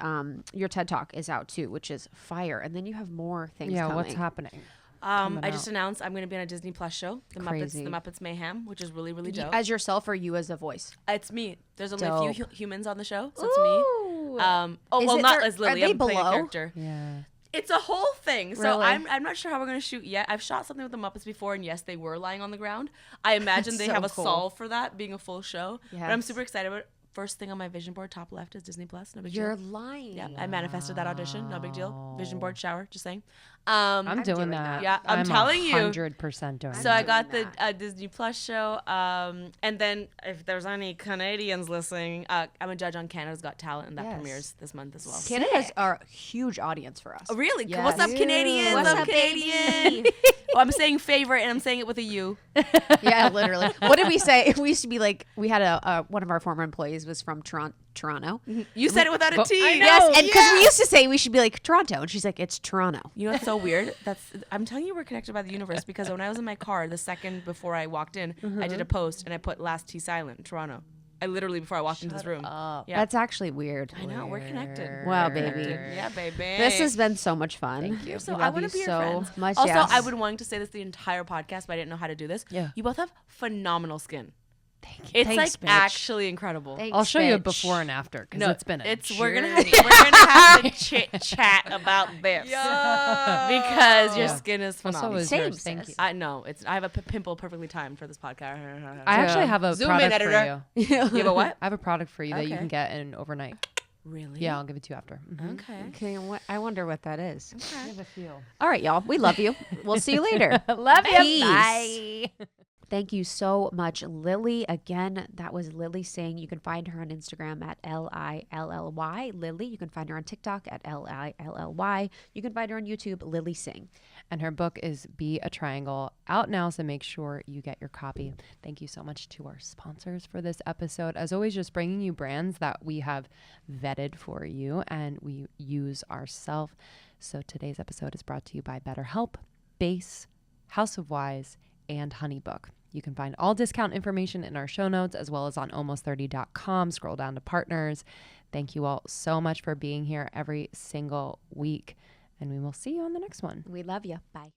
your TED Talk is out too, which is fire. And then you have more things coming. what's happening? I just announced I'm going to be on a Disney Plus show, Crazy. The Muppets Mayhem, which is really, really dope. As yourself or you as a voice? It's me. There's only a Dope. few humans on the show, so it's me. Is Not it as Lily. Are they I'm playing a below? character. Yeah. It's a whole thing. So Really? I'm not sure how we're going to shoot yet. I've shot something with the Muppets before, and yes, they were lying on the ground. I imagine they so have a cool. solve for that, being a full show. But I'm Yes. super excited about it. First thing on my vision board, top left, is Disney Plus. No big You're deal. lying. Yeah, I manifested that audition. No big deal. Vision board shower, just saying. I'm doing doing that. that. Yeah, I'm telling you. 100% doing So that. I got the Disney Plus show, and then if there's any Canadians listening, I'm a judge on Canada's Got Talent, and that Yes. premieres this month as well. Canada's are a huge audience for us. Oh, really? Yes. What's up, Canadians? What's I'm up, Canadian. Oh, I'm saying favorite, and I'm saying it with a U. Yeah, literally. What did we say? We used to be like, we had one of our former employees was from Toronto. You said it without a T. I know. Yes, and because we used to say we should be like Toronto, and she's like, it's Toronto. You know what's so weird? I'm telling you, we're connected by the universe, because when I was in my car, the second before I walked in, I did a post and I put last T silent, Toronto. I literally, before I walked into this room. Yeah. That's actually weird. I know, we're connected. Wow, baby. Yeah, baby. This has been so much fun. Thank you. So We I love want you to be your so friends. much. Also, yes. I've been wanting to say this the entire podcast, but I didn't know how to do this. Yeah. You both have phenomenal skin. It's Thanks, like bitch. actually incredible. Thanks, I'll show you a bitch. before and after because it's been a we're gonna journey. have to chit chat about this because your skin is Also phenomenal. is Same, yours. Thank sis. you. I know I have a pimple perfectly timed for this podcast. I actually have a Zoom in, product editor. for you. You have a what? I have a product for you that you Okay. can get in overnight. Really? Yeah, I'll give it to you after. Mhm. Okay. Okay, I wonder what that is. Okay. All right, y'all. We love you. We'll see you later. Love you. you. Bye. Thank you so much, Lilly. Again, that was Lilly Singh. You can find her on Instagram at Lilly Lilly. You can find her on TikTok at Lilly. You can find her on YouTube, Lilly Singh. And her book is Be a Triangle, out now, so make sure you get your copy. Thank you so much to our sponsors for this episode. As always, just bringing you brands that we have vetted for you and we use ourselves. So today's episode is brought to you by BetterHelp, Base, House of Wise, and HoneyBook. You can find all discount information in our show notes as well as on almost30.com. Scroll down to partners. Thank you all so much for being here every single week. And we will see you on the next one. We love you. Bye.